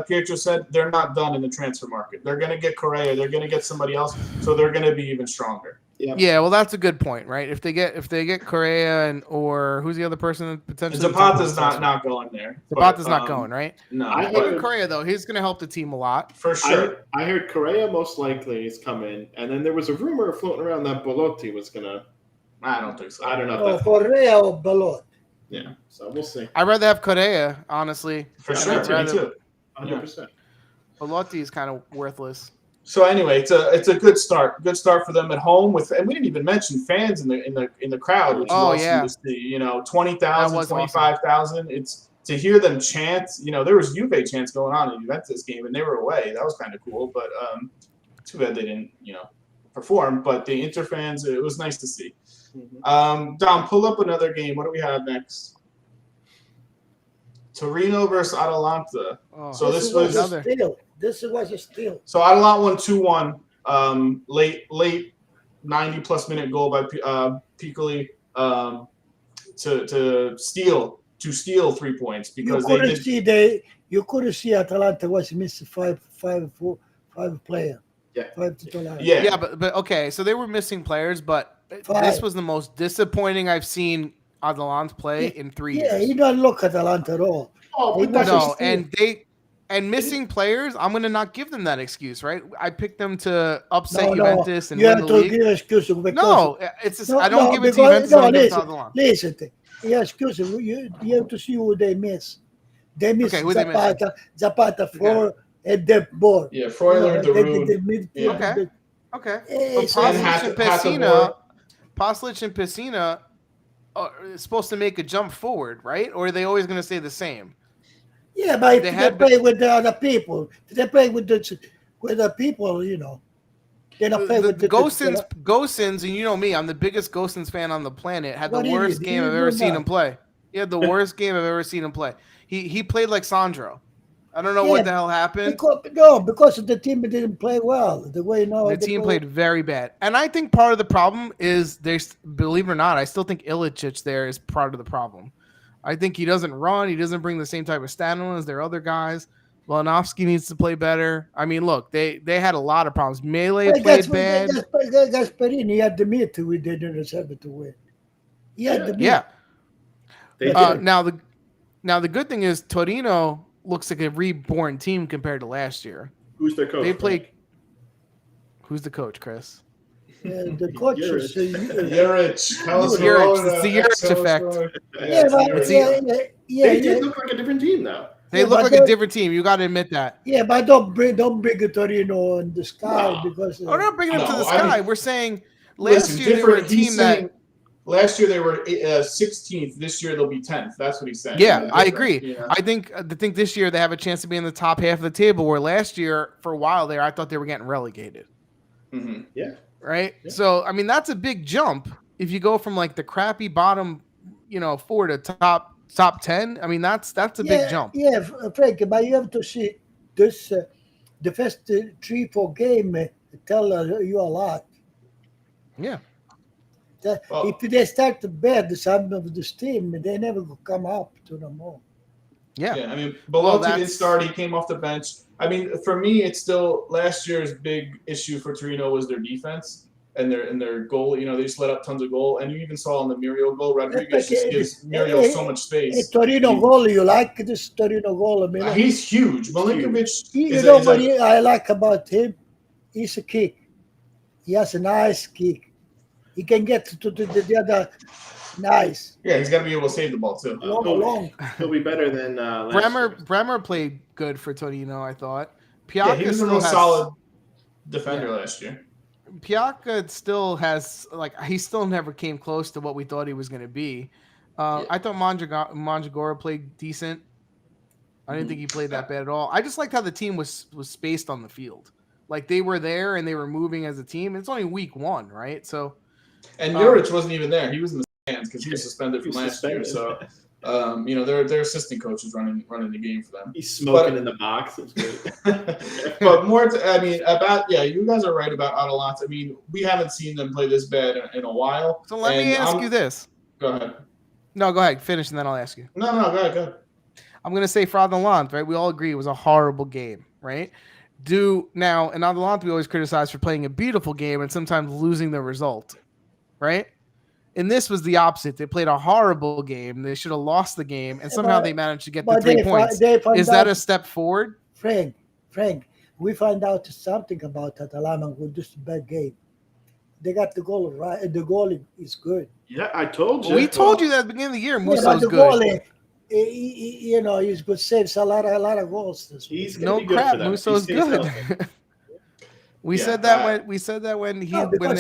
Pietro said, they're not done in the transfer market. They're going to get Correa. They're going to get somebody else. So they're going to be even stronger. Yeah. Well, that's a good point, right? If they get Correa or who's the other person that potentially Zapata's not going there. Zapata's not going, right? No. I heard Correa though. He's going to help the team a lot for sure. I heard Correa most likely is coming, and then there was a rumor floating around that Belotti was going to. I don't think so. I don't know. Correa or Belotti. Yeah, so we'll see. I'd rather have Correa, honestly. For sure, me too. 100%. Belotti is kind of worthless. So anyway, it's a good start. Good start for them at home and we didn't even mention fans in the crowd, which is awesome to see. 20,000, 25,000. It's to hear them chant. There was Juve chants going on in Juventus game, and they were away. That was kind of cool, but too bad they didn't perform. But the Inter fans, it was nice to see. Dom, pull up another game. What do we have next? Torino versus Atalanta. So this was a steal. This was a steal. So Atalanta won 2-1. Late 90-plus minute goal by Piccoli to steal to steal 3 points because you couldn't see Atalanta was missing five players. Yeah, but okay, so they were missing players, but this was the most disappointing I've seen Atalanta play in 3 years. Yeah, you don't look at Atalanta at all. And missing players, I'm going to not give them that excuse, right? I picked them to upset Juventus and win the league. Give excuses I don't give it to Juventus. Listen, excuses. You have to see who they miss. They miss Zapata for and the ball. Yeah, Freuler, Darude. Okay. Paslic and Pessina are supposed to make a jump forward, right? Or are they always going to stay the same? Yeah, but they play with the other people. They play with the people, you know. They don't play with the Gosens, and you know me, I'm the biggest Gosens fan on the planet. Had the worst game I've ever seen him play. He had the worst game I've ever seen him play. He played like Sandro. I don't know what the hell happened. Because the team didn't play well. The team played very bad. And I think part of the problem is, believe it or not, I still think Ilicic there is part of the problem. I think he doesn't run. He doesn't bring the same type of stamina as their other guys. Volkanovski needs to play better. I mean, look, they had a lot of problems. Melee played bad. Gasperini had the meat we didn't deserve it to win. He had the meat. Yeah. Now the good thing is Torino looks like a reborn team compared to last year. Who's their coach? Who's the coach, Chris? The coach is Juric. It's the Juric effect. They did look like a different team now. They look like a different team. You got to admit that. Yeah, but don't bring Torino in the sky because. We're not bringing them to the sky. We're saying last year they were a team that. Last year they were 16th. This year they'll be 10th. That's what he's saying. Yeah, I agree. Yeah. I think this year they have a chance to be in the top half of the table. Where last year, for a while there, I thought they were getting relegated. Mm-hmm. Yeah. Right. Yeah. So I mean, that's a big jump if you go from like the crappy bottom, 4 to top 10. I mean, that's a big jump. Yeah, Frank, but you have to see this. The first 3-4 game tell you a lot. Yeah. If they start to bad, some of this team, they never will come up to the more. Yeah. I mean, Belotti didn't start. He came off the bench. I mean, for me, it's still last year's big issue for Torino was their defense and their goal. They just let up tons of goal. And you even saw on the Muriel goal, Rodriguez just gives Muriel so much space. Torino goal, you like this Torino goal? He's huge. Milinkovic. What I like about him? He's a kick. He has a nice kick. He can get to the other. Nice. Yeah, he's got to be able to save the ball too. He'll be better than Bremer played good for Torino, I thought. Piacca he was a real solid defender last year. Piacca still has he still never came close to what we thought he was going to be. I thought Manjagora played decent. I didn't think he played that bad at all. I just liked how the team was spaced on the field. Like they were there and they were moving as a team. It's only week 1, right? So. And Juric wasn't even there. He was in the stands because he was suspended from last year. So, their assistant coach is running the game for them. He's smoking in the box. It's great. But you guys are right about Atalanta. I mean, we haven't seen them play this bad in a while. So let me ask you this. Go ahead. No, go ahead. Finish, and then I'll ask you. No, go ahead. I'm going to say for Atalanta, right? We all agree it was a horrible game, right? Now, in Atalanta, we always criticize for playing a beautiful game and sometimes losing the result. Right? And this was the opposite. They played a horrible game. They should have lost the game, and somehow they managed to get the 3 points. Is that a step forward? Frank, we find out something about Atalanta with this bad game. They got the goal right. The goal is good. Yeah, I told you. We told you that at the beginning of the year. Musso's good. He's good. Saves a lot of goals. He's no crap. Musso's good. We said that when they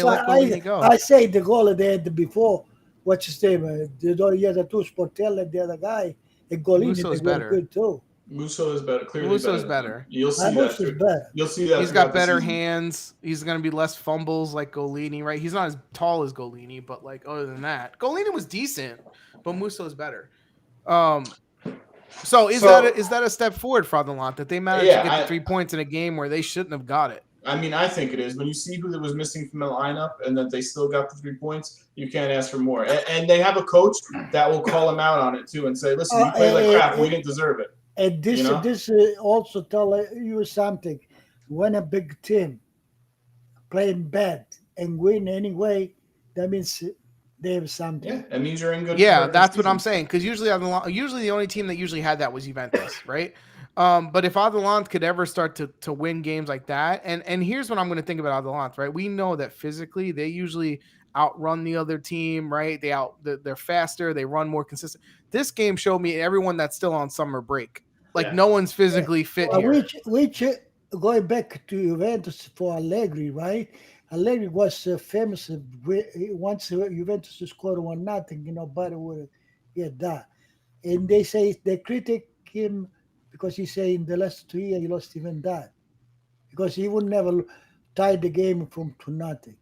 let Golini go. I say the goal they had before. What's his name? The other two, Sportella, and the other guy. And Golini Musso's better. Good too. Musso is better. Clearly, Musso's better. You'll see that. You'll see that. He's got better hands. He's going to be less fumbles like Golini, right? He's not as tall as Golini, but other than that, Golini was decent, but Musso's better. So is that a step forward for Atalanta that they managed to get the 3 points in a game where they shouldn't have got it? I mean, I think it is. When you see who was missing from the lineup and that they still got the 3 points, you can't ask for more. And they have a coach that will call him out on it too and say, "Listen, you played like crap. We didn't deserve it." And this also tell you something. When a big team playing bad and win anyway, that means they have something. Yeah, it means you're in good. Yeah, that's what I'm saying. Because usually the only team that usually had that was Juventus, right? But if Atalanta could ever start to win games like that, and here's what I'm going to think about Atalanta, right? We know that physically they usually outrun the other team, right? They're faster, they run more consistent. This game showed me everyone that's still on summer break. Like no one's physically fit here. Which going back to Juventus for Allegri, right? Allegri was famous once Juventus scored 1-0, nobody would get that. And they critic him because he say in the last 2 years he lost even that. Because he would never tie the game from 2-0.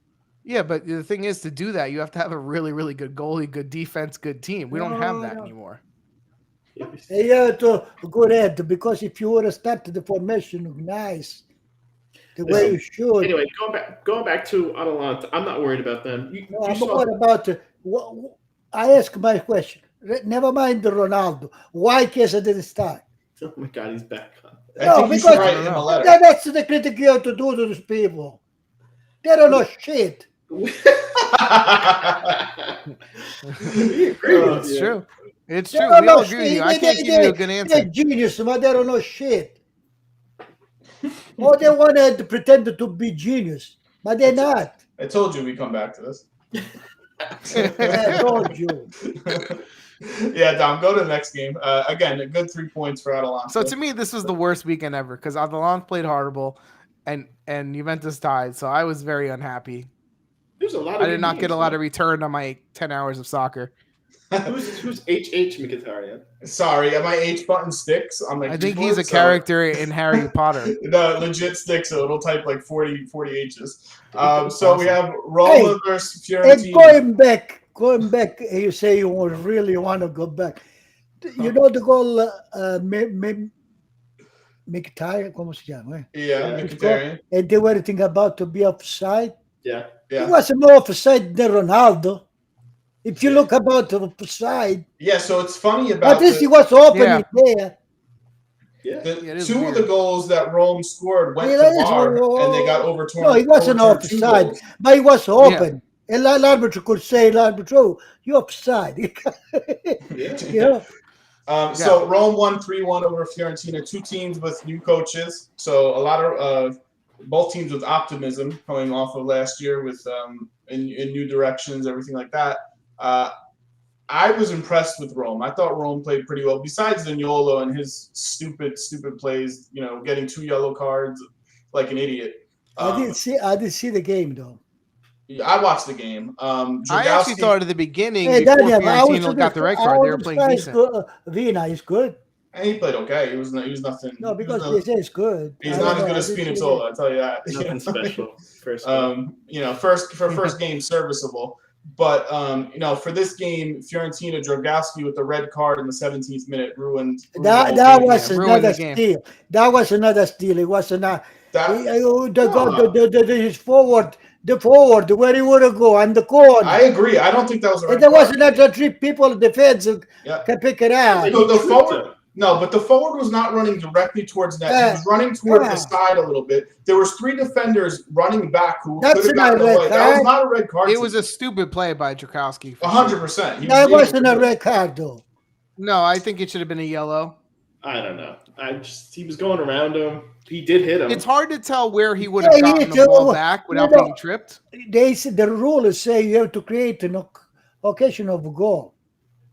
Yeah, but the thing is, to do that, you have to have a really, really good goalie, good defense, good team. We don't have that anymore. You have to go ahead, because if you would have started the formation nice, the way you should. Anyway, going back to Atalanta, I'm not worried about them. What about I ask my question. Never mind the Ronaldo. Why Chiesa didn't start? Oh my God, he's back. I think you should write him a letter. That's the critic you have to do to these people. They don't know shit. It's true. It's true. We all agree with you. I can't give you a good answer. They're genius, but they don't know shit. Or they want to pretend to be genius, but they're not. I told you we come back to this. I told you. Yeah, Dom, go to the next game. Again, a good 3 points for Atalanta. So to me, this was the worst weekend ever because Atalanta played horrible and Juventus tied. So I was very unhappy. There's a lot. I did not get a lot of return on my 10 hours of soccer. Who's HH Mkhitaryan? Sorry, my H button sticks on my I think he's a character in Harry Potter. No, legit sticks, so it'll type like 40 H's. So we have Roma versus Fiorentina. And going back, you say you really want to go back. You know the goal Mkhitaryan, ¿cómo se llama? Yeah, Mkhitaryan. And they were thinking about to be offside. Yeah. He was more offside than Ronaldo. If you look about the offside. Yeah, so it's funny about at least he was open there. Two of the goals that Rome scored went to VAR, and they got overturned. No, he wasn't offside, but he was open. And L'arbitro could say, "L'arbitro, you're offside." So Rome won 3-1 over Fiorentina. Two teams with new coaches, so a lot of both teams with optimism coming off of last year with in new directions, everything like that. I was impressed with Rome. I thought Rome played pretty well. Besides Zaniolo and his stupid plays, getting 2 yellow cards like an idiot. I didn't see the game though. I watched the game. I actually thought at the beginning before Fiorentina got the red card, they were playing decent. Vina is good. And he played okay. He was nothing. No, because they say it's good. He's not as good as Spinazzola, I'll tell you that. Nothing special. First game serviceable. But for this game, Fiorentina, Dragowski with the red card in the 17th minute ruined. That was another steal. That was another steal. It was not. His forward. The forward, where he would have go on the corner. I agree. I don't think that was a red there card. was another 3 people in defense can pick it out. But the forward was not running directly towards net. He was running toward the side a little bit. There was 3 defenders running back who could have gotten away. That was not a red card. It was a stupid play by Dragowski. 100%. That wasn't a red card, though. No, I think it should have been a yellow. I don't know. He was going around him. He did hit him. It's hard to tell where he would have gotten the ball back without being tripped. They said the rule is say you have to create an occasion of a goal.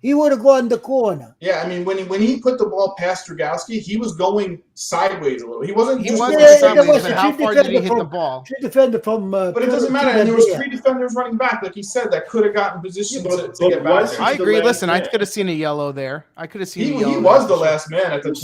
He would have gone the corner. Yeah, I mean, when he put the ball past Dragowski, he was going sideways a little. He wasn't sideways, but how far did he hit the ball? But it doesn't matter. And there was 3 defenders running back, like he said, that could have gotten position to get back there. I agree. Listen, I could have seen a yellow there. I could have seen a yellow. He was the last man at the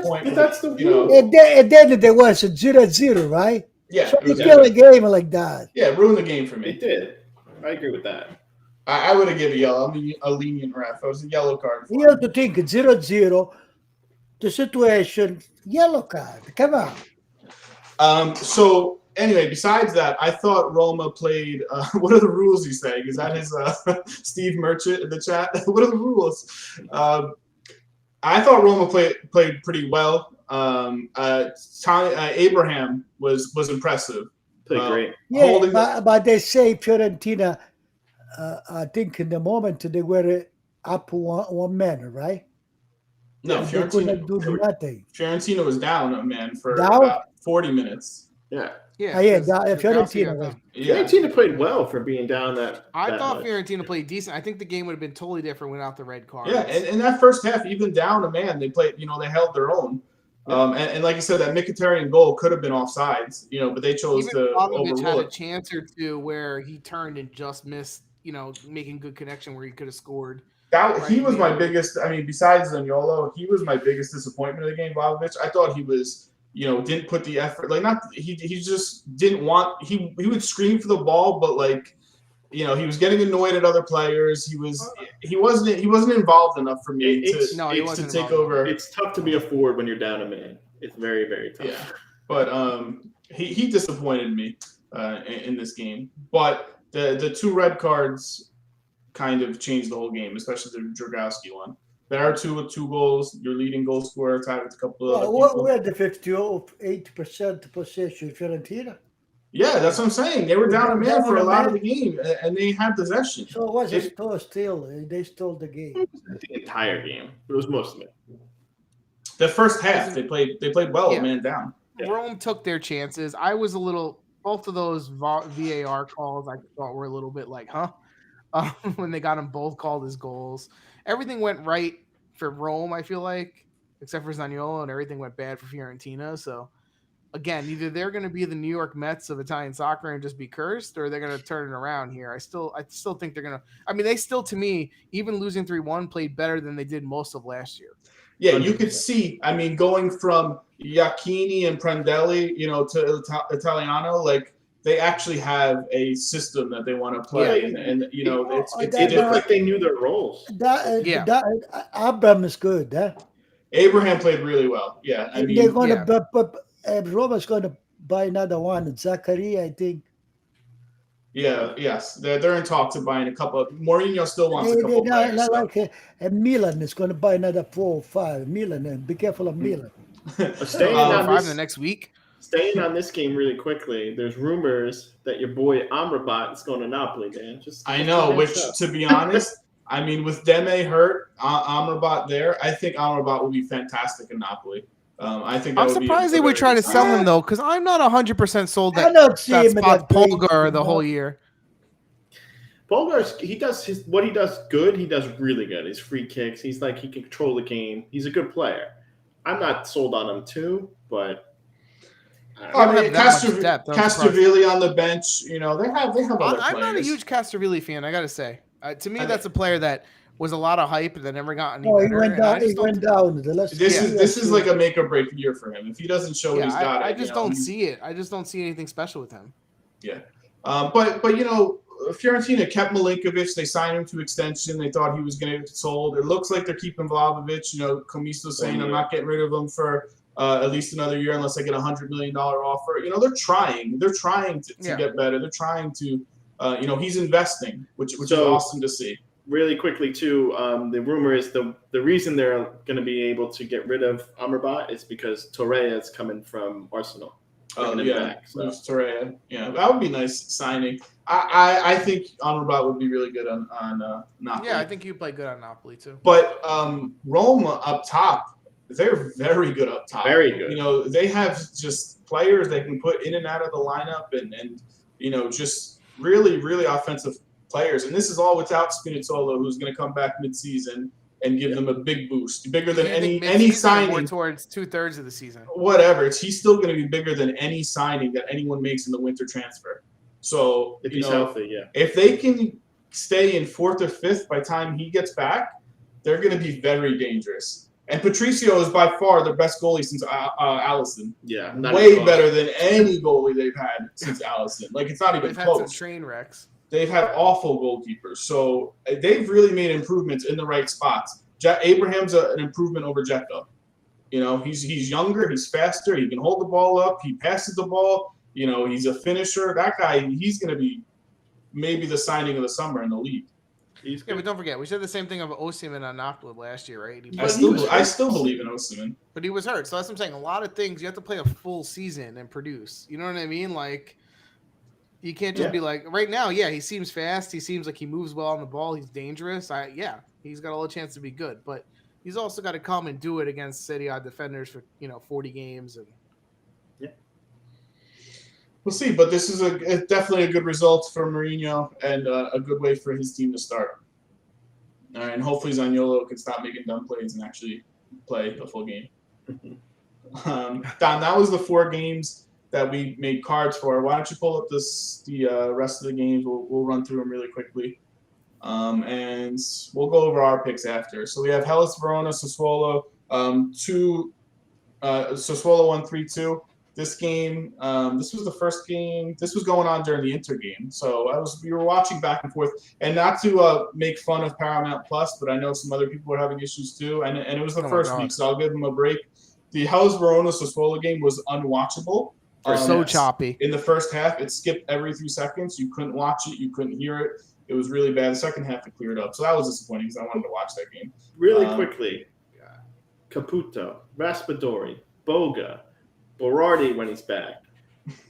point. That's the rule. And then there was a 0-0, right? Yeah. So you kill a game like that. Yeah, it ruined the game for me. It did. I agree with that. I would have given a yellow. I mean, a lenient ref. It was a yellow card. You have to think 0-0, the situation, yellow card. Come on. So anyway, besides that, I thought Roma played. What are the rules he's saying? Is that his Steve Merchant in the chat? What are the rules? I thought Roma played pretty well. Abraham was impressive. Played great. Yeah, but they say Fiorentina. I think in the moment they were up one man, right? No, Fiorentina do nothing. Fiorentina was down a man for about 40 minutes. Yeah. Fiorentina played well for being down that. I thought Fiorentina played decent. I think the game would have been totally different without the red card. Yeah, and in that first half, even down a man, they played. They held their own. And like you said, that Mkhitaryan goal could have been offsides. But they chose to overrule had it. a chance or two where he turned and just missed. Making good connection where he could have scored. He was my biggest. I mean, besides Zaniolo, he was my biggest disappointment of the game. Vlahovic. I thought he was. Didn't put the effort. He just didn't want. He would scream for the ball, but he was getting annoyed at other players. He wasn't involved enough for me to take over. It's tough to be a forward when you're down a man. It's very, very tough. Yeah, but he disappointed me in this game. But the two red cards kind of changed the whole game, especially the Dragowski one. There are two goals. Your leading goal scorer tied with a couple of other people. We had the 58% possession, Fiorentina. Yeah, that's what I'm saying. They were down a man for a lot of the game, and they had possession. So it wasn't still. They stole the game. The entire game. It was most of it. The first half, they played well, man down. Yeah. Rome took their chances. I was a little. Both of those VAR calls I thought were a little bit like, huh? When they got them both called as goals. Everything went right for Rome, I feel like, except for Zaniolo, and everything went bad for Fiorentina. So, again, either they're going to be the New York Mets of Italian soccer and just be cursed, or they're going to turn it around here. I still think they're going to – I mean, they still, to me, even losing 3-1, played better than they did most of last year. Yeah, you could see, going from Iachini and Prandelli, to Italiano, they actually have a system that they want to play, and it looked like they knew their roles. Abraham is good. Abraham played really well. Yeah, they're going to, but Roma's going to buy another one. Zachary, I think. Yeah, yes, they're in talks of buying a couple. Mourinho still wants a couple players. Milan is going to buy another 4 or 5. Milan, be careful of Milan. Staying on 5 the next week. Staying on this game really quickly, there's rumors that your boy Amrabat is going to Napoli, Dan. I know, which, to be honest, with Deme hurt, Amrabat there, I think Amrabat will be fantastic in Napoli. I'm surprised they would try to sell him, though, because I'm not 100% sold that spot Polgar the whole year. Polgar, he does what he does good. He does really good. His free kicks. He can control the game. He's a good player. I'm not sold on him too, but. Castrovilli on the bench, they have other players. I'm not a huge Castrovilli fan, I gotta say. To me, that's a player that was a lot of hype that never got any better. He went down. This is like a make or break year for him. If he doesn't show what he's got, I just don't see it. I just don't see anything special with him. Yeah, but Fiorentina kept Milinkovic. They signed him to extension. They thought he was going to get sold. It looks like they're keeping Vlahovic. Comiso saying I'm not getting rid of him for at least another year unless I get $100 million offer. They're trying. They're trying to get better. They're trying to, he's investing, which is awesome to see. Really quickly, too, the rumor is the reason they're going to be able to get rid of Amrabat is because Torreira is coming from Arsenal. Torreira. Yeah, that would be a nice signing. I think Amrabat would be really good on Napoli. Yeah, I think you'd play good on Napoli, too. But Roma up top, they're very good up top. Very good. They have just players they can put in and out of the lineup and just really, really offensive players. And this is all without Spinazzola, who's going to come back mid-season and give them a big boost, bigger than any signing. More towards 2/3 of the season. Whatever. He's still going to be bigger than any signing that anyone makes in the winter transfer. So if he's healthy, yeah. If they can stay in 4th or 5th by the time he gets back, they're going to be very dangerous. And Patricio is by far the best goalie since Allison. Yeah, way better than any goalie they've had since Allison. It's not even close. Had some train wrecks. They've had awful goalkeepers, so they've really made improvements in the right spots. Abraham's an improvement over Dzeko. He's younger, he's faster, he can hold the ball up, he passes the ball. He's a finisher. That guy, he's going to be maybe the signing of the summer in the league. But don't forget, we said the same thing of Osimhen on Napoli last year, right? I still believe in Osimhen. But he was hurt. So that's what I'm saying. A lot of things, you have to play a full season and produce. You know what I mean? Like, you can't just be like, right now, he seems fast. He seems like he moves well on the ball. He's dangerous. He's got all the chance to be good. But he's also got to come and do it against Serie A defenders for, 40 games. And we'll see. But this is definitely a good result for Mourinho and a good way for his team to start. All right, and hopefully Zaniolo can stop making dumb plays and actually play the full game. Don, that was the 4 games that we made cards for. Why don't you pull up the rest of the games? We'll run through them really quickly, and we'll go over our picks after. So we have Hellas Verona, Sassuolo. Sassuolo won 3-2. This game, this was the first game. This was going on during the Inter game, so we were watching back and forth. And not to make fun of Paramount Plus, but I know some other people were having issues too. And it was the first week, so I'll give them a break. The Hellas Verona Sassuolo game was unwatchable. So choppy. In the first half, it skipped every 3 seconds. You couldn't watch it. You couldn't hear it. It was really bad. The second half, it cleared up. So that was disappointing because I wanted to watch that game. Really quickly, Caputo, Raspadori, Boga, Berardi when he's back.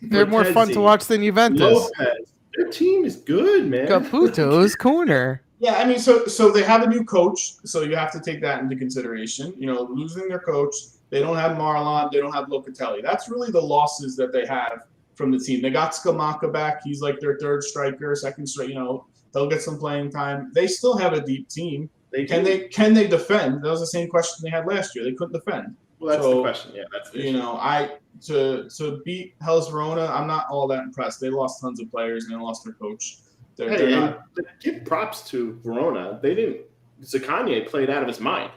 They're more fun to watch than Juventus. Lopez. Their team is good, man. Caputo's corner. Yeah, I mean, so they have a new coach, so you have to take that into consideration. Losing their coach, they don't have Marlon, they don't have Locatelli. That's really the losses that they have from the team. They got Scamacca back; he's like their third striker, second striker. They'll get some playing time. They still have a deep team. Can they defend? That was the same question they had last year. They couldn't defend. Well, that's the question. Yeah, that's the issue. To beat Hellas Verona, I'm not all that impressed. They lost tons of players and they lost their coach. Give props to Verona. They didn't. Zaccagni played out of his mind.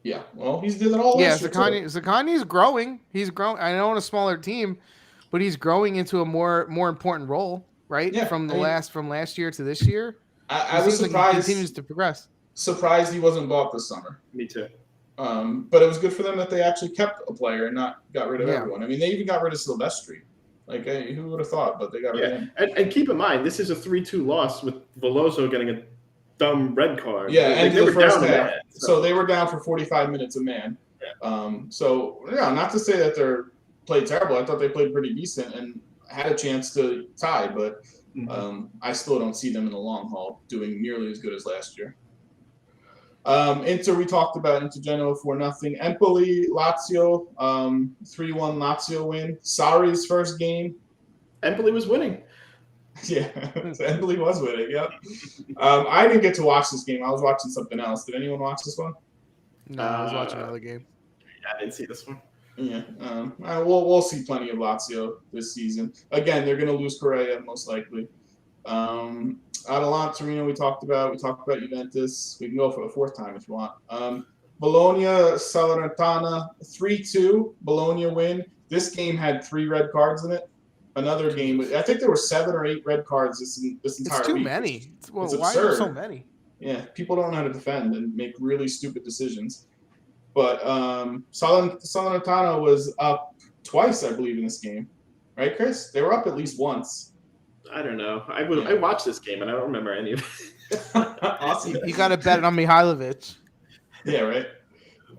Yeah, well, he's did it all. Yeah, Zaccagni's growing. He's growing. I know on a smaller team, but he's growing into a more important role, right? Yeah, from last year to this year. I was surprised. Like he continues to progress. Surprised he wasn't bought this summer. Me too. But it was good for them that they actually kept a player and not got rid of everyone. I mean, they even got rid of Silvestri. Like, who would have thought? But they got rid of him. And keep in mind, this is a 3-2 loss with Veloso getting a dumb red card. Yeah, and they were first half. So they were down for 45 minutes a man. Yeah. Not to say that they're played terrible. I thought they played pretty decent and had a chance to tie, but I still don't see them in the long haul doing nearly as good as last year. Inter, we talked about Inter Genoa 4-0. Empoli, Lazio, 3-1 Lazio win. Sarri's first game. Empoli was winning. Yeah, Empoli was winning, yep. I didn't get to watch this game. I was watching something else. Did anyone watch this one? No, I was watching another game. Yeah, I didn't see this one. Yeah, we'll see plenty of Lazio this season. Again, they're going to lose Correa most likely. Atalanta, Torino, we talked about Juventus. We can go for the 4th time if you want. Bologna, Salernitana, 3-2. Bologna win. This game had 3 red cards in it. Another game, I think there were 7 or 8 red cards this entire week. It's too many. It's why absurd. are there so many? Yeah, people don't know how to defend and make really stupid decisions. But Salernitana was up twice, I believe, in this game. Right, Chris? They were up at least once. I don't know. I watched this game, and I don't remember any of it. Awesome. You got to bet on Mihailovic. Yeah, right.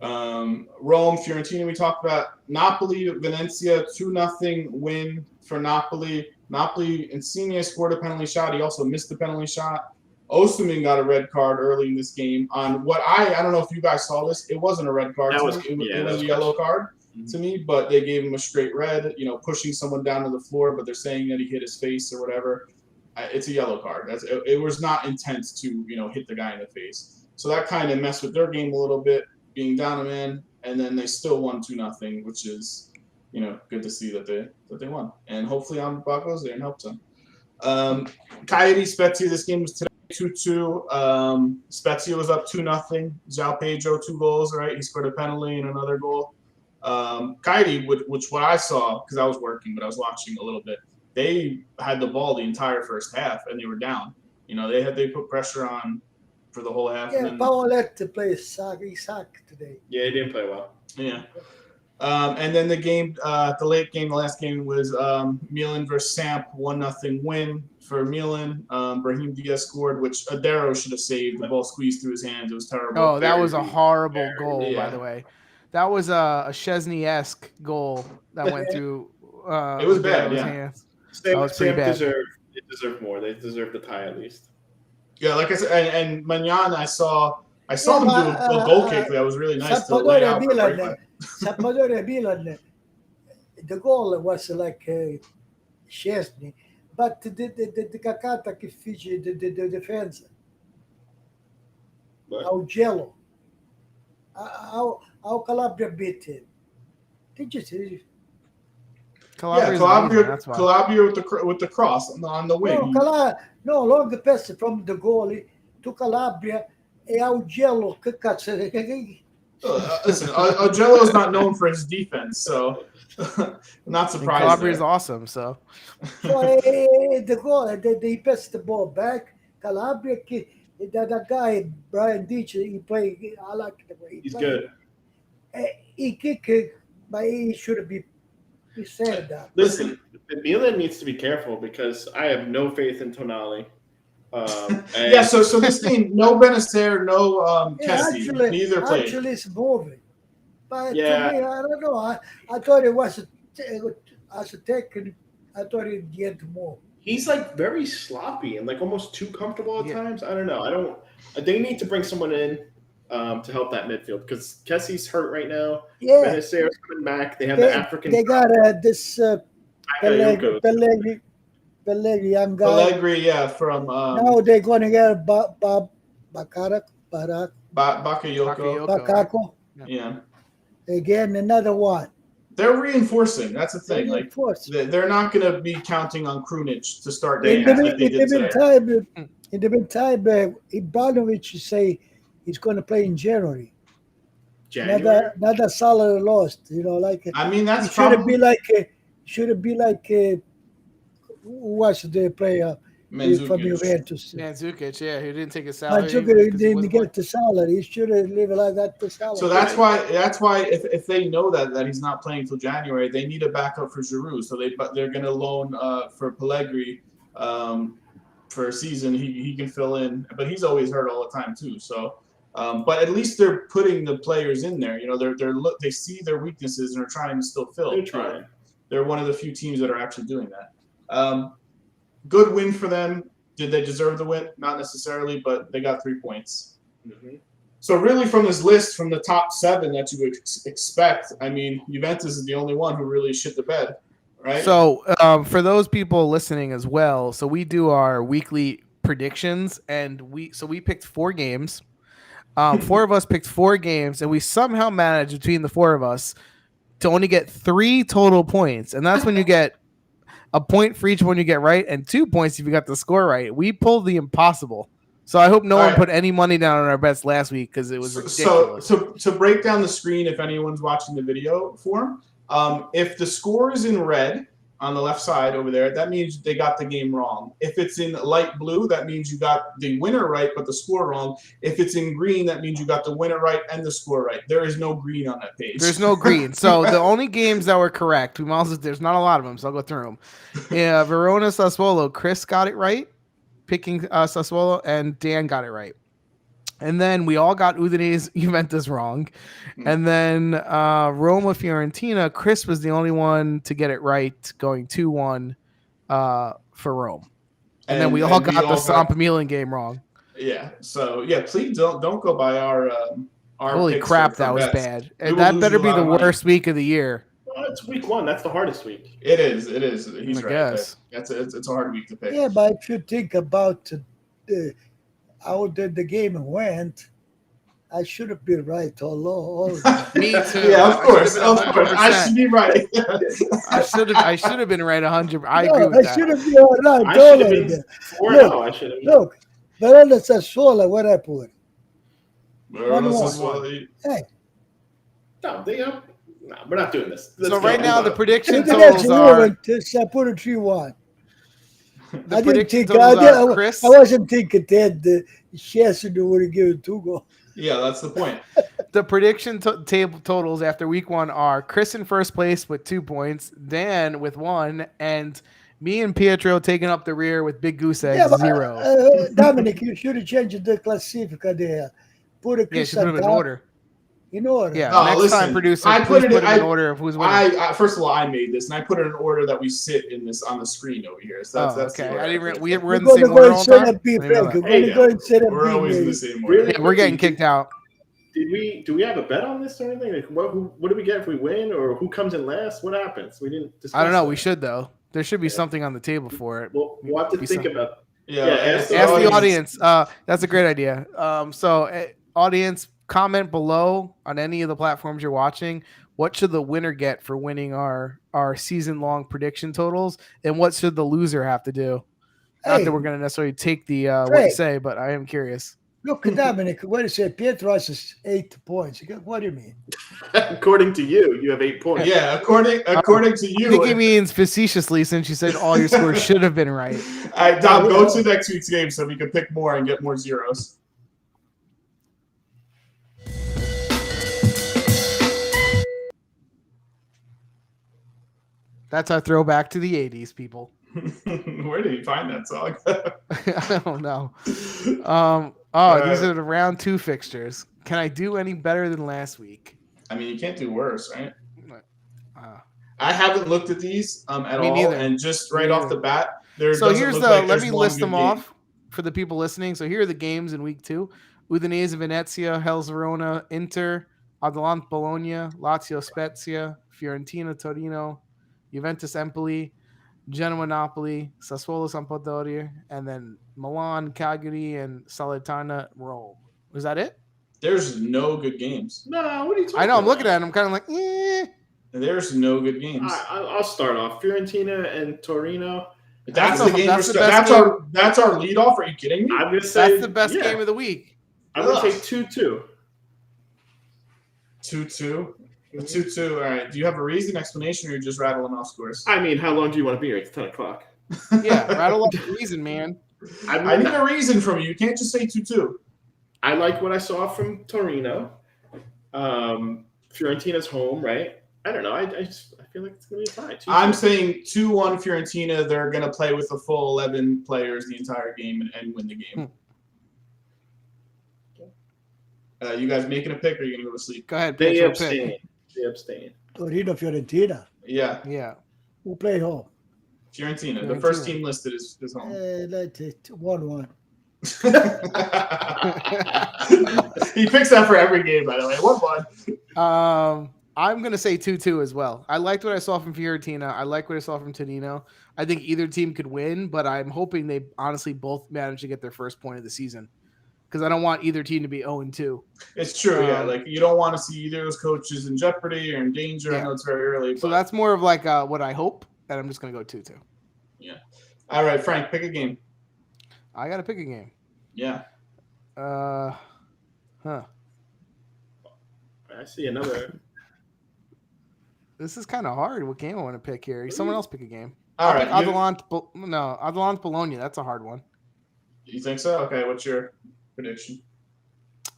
Rome, Fiorentina, we talked about. Napoli, Venezia, 2-0 win for Napoli. Napoli, Insigne scored a penalty shot. He also missed the penalty shot. Osimhen got a red card early in this game on what I don't know if you guys saw this. It wasn't a red card. It was a yellow card to me, but they gave him a straight red, pushing someone down to the floor, but they're saying that he hit his face or whatever. It's a yellow card. It was not intent to, hit the guy in the face. So that kind of messed with their game a little bit, being down a man, and then they still won 2-0, which is, good to see that they won. And hopefully Amrabat goes there and helps them. Cagliari, Spezia, this game was today 2-2. Spezia was up 2-0. João Pedro, 2 goals, right? He scored a penalty and another goal. Cagliari, which what I saw, because I was working, but I was watching a little bit, they had the ball the entire first half, and they were down. They put pressure on for the whole half. Yeah, Paoletta played suck today. Yeah, he didn't play well. Yeah. And then the game, the late game, the last game was Milan versus Samp, 1-0 win for Milan. Brahim Diaz scored, which Adero should have saved. The ball squeezed through his hands. It was terrible. Oh, that was a horrible goal, by the way. That was a Szczęsny-esque goal that went through it was bad, Adero's hands. That was pretty bad. They deserve more. They deserve the tie at least. Yeah, like I said, and Magnan, I saw him do a goal kick that was really nice to lay out. Sappadore Milan, the goal was like Szczęsny, but the cacata che fece the defense, Augello, how Calabria beat him. Did you see? Calabria with the cross on the wing. No, long pass from the goalie to Calabria e Augello. Che cazzo? Listen, Augello is not known for his defense, so not surprised. Calabria is awesome, so. The goal, they passed the ball back. Calabria, that guy Brian Ditch, he played. I like the way he's good. He kicked, but he should be. He said that. Listen, Milan needs to be careful because I have no faith in Tonali. So this game, no Benacer, no Kessie, neither played. Actually, it's moving. But to me, I don't know. I thought it was as a technique. I thought he'd get more. He's like very sloppy and like almost too comfortable at times. I don't know. They need to bring someone in to help that midfield because Kessie's hurt right now. Yeah, Benacer's coming back. They have the African. They got this Pellegrini young guy. Pellegrini, from. Now they're going to get Bakayoko. Yeah. Again, another one. They're reinforcing. That's the thing. Like they're not going to be counting on Krunic to start games like they did today. In the meantime, Ibrahimovic say he's going to play in January. Another solid lost. I mean, that's should be like who was the player from Juventus? Mandzukic, yeah, who didn't take a salary. Mandzukic didn't get the salary. He should have lived like that. The salary. So that's why if they know that he's not playing until January, they need a backup for Giroud. So they're going to loan for Pellegrini for a season. He can fill in, but he's always hurt all the time too. So. But at least they're putting the players in there. They see their weaknesses and are trying to still fill. They're trying. They're one of the few teams that are actually doing that. Good win for them. Did they deserve the win? Not necessarily, but they got 3 points. Mm-hmm. So really, from this list, from the top 7 that you would expect, I mean, Juventus is the only one who really shit the bed, right? So for those people listening as well, so we do our weekly predictions, and we picked 4 games. 4 of us picked 4 games, and we somehow managed between the 4 of us to only get 3 total points. And that's when you get a point for each one you get right and 2 points if you got the score right. We pulled the impossible. So I hope no one put any money down on our bets last week because it was ridiculous. So to break down the screen, if anyone's watching the video form, if the score is in red on the left side over there, that means they got the game wrong. If it's in light blue, that means you got the winner right, but the score wrong. If it's in green, that means you got the winner right and the score right. There is no green on that page. There's no green. So the only games that were correct, there's not a lot of them, so I'll go through them. Yeah, Verona Sassuolo, Chris got it right, picking Sassuolo, and Dan got it right. And then we all got Udinese Juventus wrong. And then Roma Fiorentina, Chris was the only one to get it right, going 2-1 for Rome. And then we all got the Samp Milan game wrong. Yeah. So please don't go by our holy crap, that was bad. And that better be the worst week of the year. Well, it's week 1. That's the hardest week. It is. He's right. Guess. It's a hard week to pick. Yeah, but if you think about how the game went, I should have been right all Me too. Yeah, of course. I should be right. I should have been right 100. I agree with that. I should have been all right. I should have been 4-0. I should have been. Look, Verona Sassuolo, what I put? Verona Sassuolo. Hey. No, we're not doing this. So right now the prediction totals are. I put a 3-1. I didn't think I wasn't thinking that Szczęsny would have given 2 goals. Yeah, that's the point. The prediction table totals after week 1 are Chris in first place with 2 points, Dan with 1, and me and Pietro taking up the rear with Big Goose Egg 0. Dominic, you should have changed the Classifica there. Put a Yeah, should put them in order. In order. Yeah, next time, producer, please put them in order of who's winning. First of all, I made this, and I put it in order that we sit in this on the screen over here. So that's okay. The we're in the same order all the time? We're always in the same order. Yeah, we're getting kicked out. Do we have a bet on this or anything? Like, what do we get if we win, or who comes in last? What happens? We didn't discuss I don't know. that. We should, though. There should be something on the table for it. We'll have to think about it. Ask the audience. That's a great idea. Audience, comment below on any of the platforms you're watching. What should the winner get for winning our season-long prediction totals, and what should the loser have to do? Not that we're going to necessarily take the what you say, but I am curious. Look at Dominic. What do you say? Pietro has 8 points. What do you mean? According to you, you have 8 points. Yeah, according to you. I think he means facetiously, since you said all your scores should have been right. All right, Dom, go to next week's game so we can pick more and get more zeros. That's our throwback to the 80s, people. Where did he find that song? I don't know. These are the round 2 fixtures. Can I do any better than last week? I mean, you can't do worse, right? I haven't looked at these at all, neither. and just right off the bat, let me list them off for the people listening. So here are the games in week 2: Udinese, Venezia, Hellas Verona, Inter, Atalanta, Bologna, Lazio, Spezia, Fiorentina, Torino, Juventus, Empoli, Genoa, Napoli, Sassuolo, Sampdoria, and then Milan, Cagliari, and Salernitana, Rome. Was that it? There's no good games. No, what are you talking about? I know. I'm looking at it. I'm kind of like, eh. There's no good games. I'll start off. Fiorentina and Torino. That's the game. That's our lead off. Are you kidding me? I'm gonna say that's the best game of the week. I'm gonna take 2-2. 2-2. 2-2. All right. Do you have a reason, explanation, or you're just rattling off scores? I mean, how long do you want to be here? It's 10 o'clock. Yeah, rattle off the reason, man. I need a reason from you. You can't just say 2-2. I like what I saw from Torino. Fiorentina's home, right? I don't know. I feel like it's going to be fine. 2-2. I'm saying 2-1 Fiorentina. They're going to play with the full 11 players the entire game and win the game. You guys making a pick, or are you going to go to sleep? Go ahead. They abstain. Torino, Fiorentina. Yeah. Who play home? Fiorentina. The first team listed is home. That's it. 1-1. He picks that for every game, by the way. 1-1. I'm going to say 2-2 as well. I liked what I saw from Fiorentina. I like what I saw from Torino. I think either team could win, but I'm hoping they honestly both manage to get their first point of the season, because I don't want either team to be 0-2. It's true, yeah. Like, you don't want to see either of those coaches in jeopardy or in danger. Yeah. I know it's very early. So that's more of like what I hope, and I'm just going to go 2-2. Yeah. All right, Frank, pick a game. I got to pick a game. Yeah. I see another. This is kind of hard. What game I want to pick here? Someone else pick a game. All right. Atalanta Bologna. That's a hard one. You think so? Okay. What's your prediction?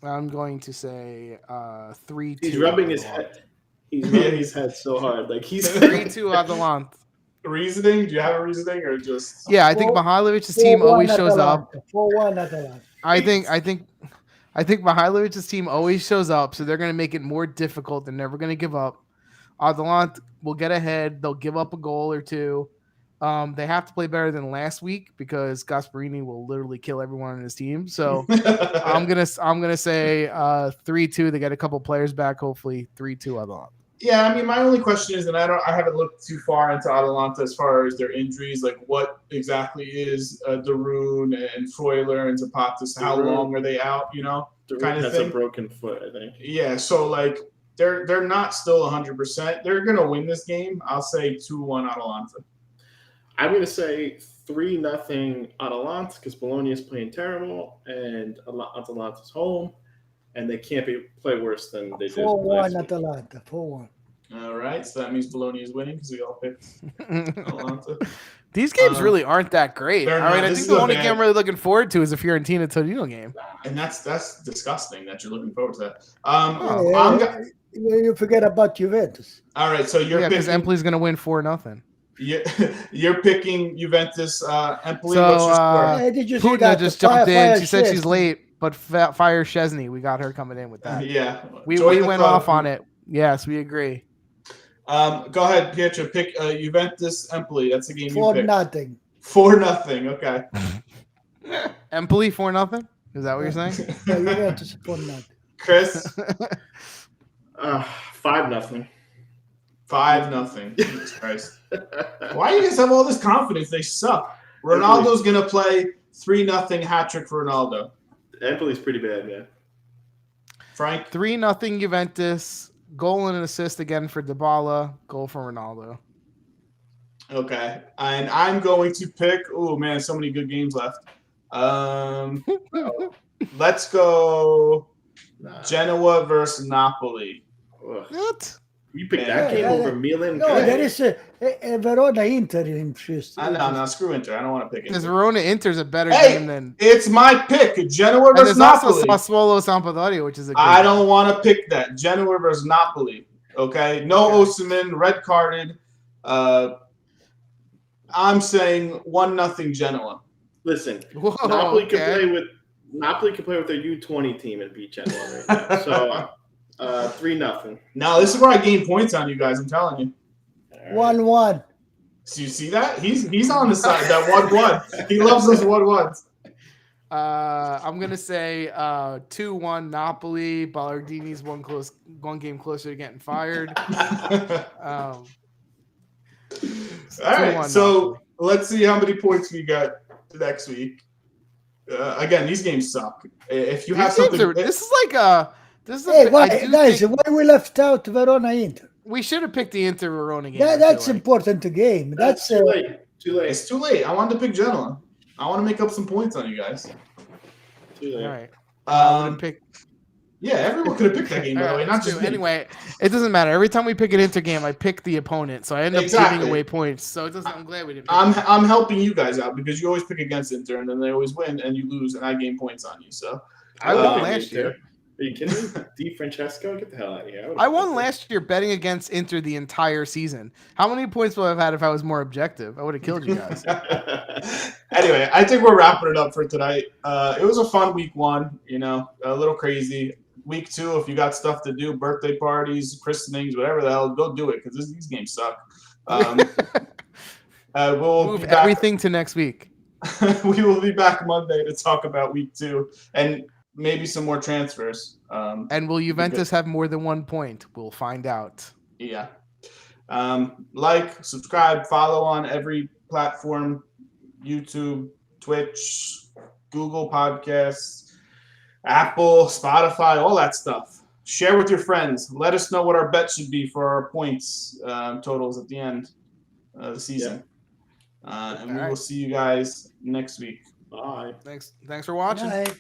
I'm going to say 3-2. He's rubbing his head. He's rubbing his head so hard. Like he's 3-2 Atalanta. Reasoning? Do you have a reasoning, or just? Yeah, I think Mihailovic's team always shows up. 4-1 Atalanta. I think Mihailovic's team always shows up, so they're going to make it more difficult. They're never going to give up. Atalanta will get ahead. They'll give up a goal or two. They have to play better than last week because Gasparini will literally kill everyone on his team. So I'm gonna say 3-2. They get a couple players back. Hopefully 3-2 Atalanta. Yeah, I mean, my only question is, and I haven't looked too far into Atalanta as far as their injuries. Like, what exactly is Darun and Freuler and Zapatas? How long are they out? You know, kind of thing. A broken foot, I think. Yeah, so like they're not still 100%. They're gonna win this game. I'll say 2-1 Atalanta. I'm gonna say 3-0 Atalanta because Bologna is playing terrible and Atalanta's home. And they can't play worse than they did. 4-1 Atalanta. 4-1. All right, so that means Bologna is winning because we all picked Atalanta. These games really aren't that great. I think the only game I'm really looking forward to is the Fiorentina Torino game. And that's disgusting that you're looking forward to that. You forget about Juventus. All right, so you're picking because Empoli's going to win 4-0. You're picking Juventus. Empoli. So what's your score? Did you Putna just jumped in. She said she's late, but fire Szczęsny. We got her coming in with that. Yeah, we went off on it. Yes, we agree. Go ahead, Pietro. Pick Juventus Empoli. That's the game you picked. 4-0. 4-0. Okay. Empoli 4-0. Is that what you're saying? No, Juventus 4-0. Chris. 5-0. 5-0. Jesus Christ. Why do you guys have all this confidence? They suck. Ronaldo's gonna play 3-0 hat trick for Ronaldo. Empoli's pretty bad, man. Frank. 3-0 Juventus. Goal and an assist again for Dybala. Goal for Ronaldo. Okay. And I'm going to pick. Oh, man, so many good games left. Let's go Genoa versus Napoli. What? You picked that game over Milan? No, there is a Verona Inter in first. No, screw Inter. I don't want to pick it. Because Verona Inter's a better game than. It's my pick. Genoa versus Napoli. And there's also Sassuolo Sampdoria, which is a good I don't want to pick that. Genoa versus Napoli. Okay? No Osimhen, red carded. I'm saying 1-0 Genoa. Listen, Napoli can play with their U20 team and beat Genoa right now. So 3-0. No, this is where I gain points on you guys. I'm telling you. 1-1. So you see that? He's on the side. That 1-1. He loves those 1-1s. I'm gonna say 2-1 Napoli. Ballardini's one game closer to getting fired. All right, so let's see how many points we got next week. Again, these games suck. If you have something, why we left out Verona Inter? We should have picked the Inter Verona game. That's important game. That's too late. It's too late. I wanted to pick Genoa. I want to make up some points on you guys. Too late. All right. Yeah, everyone could have picked that game, by the way, not just me. Anyway, it doesn't matter. Every time we pick an Inter game, I pick the opponent, so I end up giving away points. So it doesn't. I'm glad we didn't. I'm helping you guys out because you always pick against Inter, and then they always win, and you lose, and I gain points on you. So I won last year. Are you kidding me? Di Francesco, get the hell out of here! I won last year betting against Inter the entire season. How many points would I have had if I was more objective? I would have killed you guys. Anyway, I think we're wrapping it up for tonight. It was a fun week 1. A little crazy. Week 2, if you got stuff to do, birthday parties, christenings, whatever the hell, go do it because these games suck. We'll move everything to next week. We will be back Monday to talk about week 2 and maybe some more transfers. And will Juventus have more than 1 point? We'll find out. Yeah. Like, subscribe, follow on every platform: YouTube, Twitch, Google Podcasts, Apple, Spotify, all that stuff. Share with your friends. Let us know what our bet should be for our points totals at the end of the season. Yeah. And we will see you guys next week. Bye. Thanks for watching. Bye.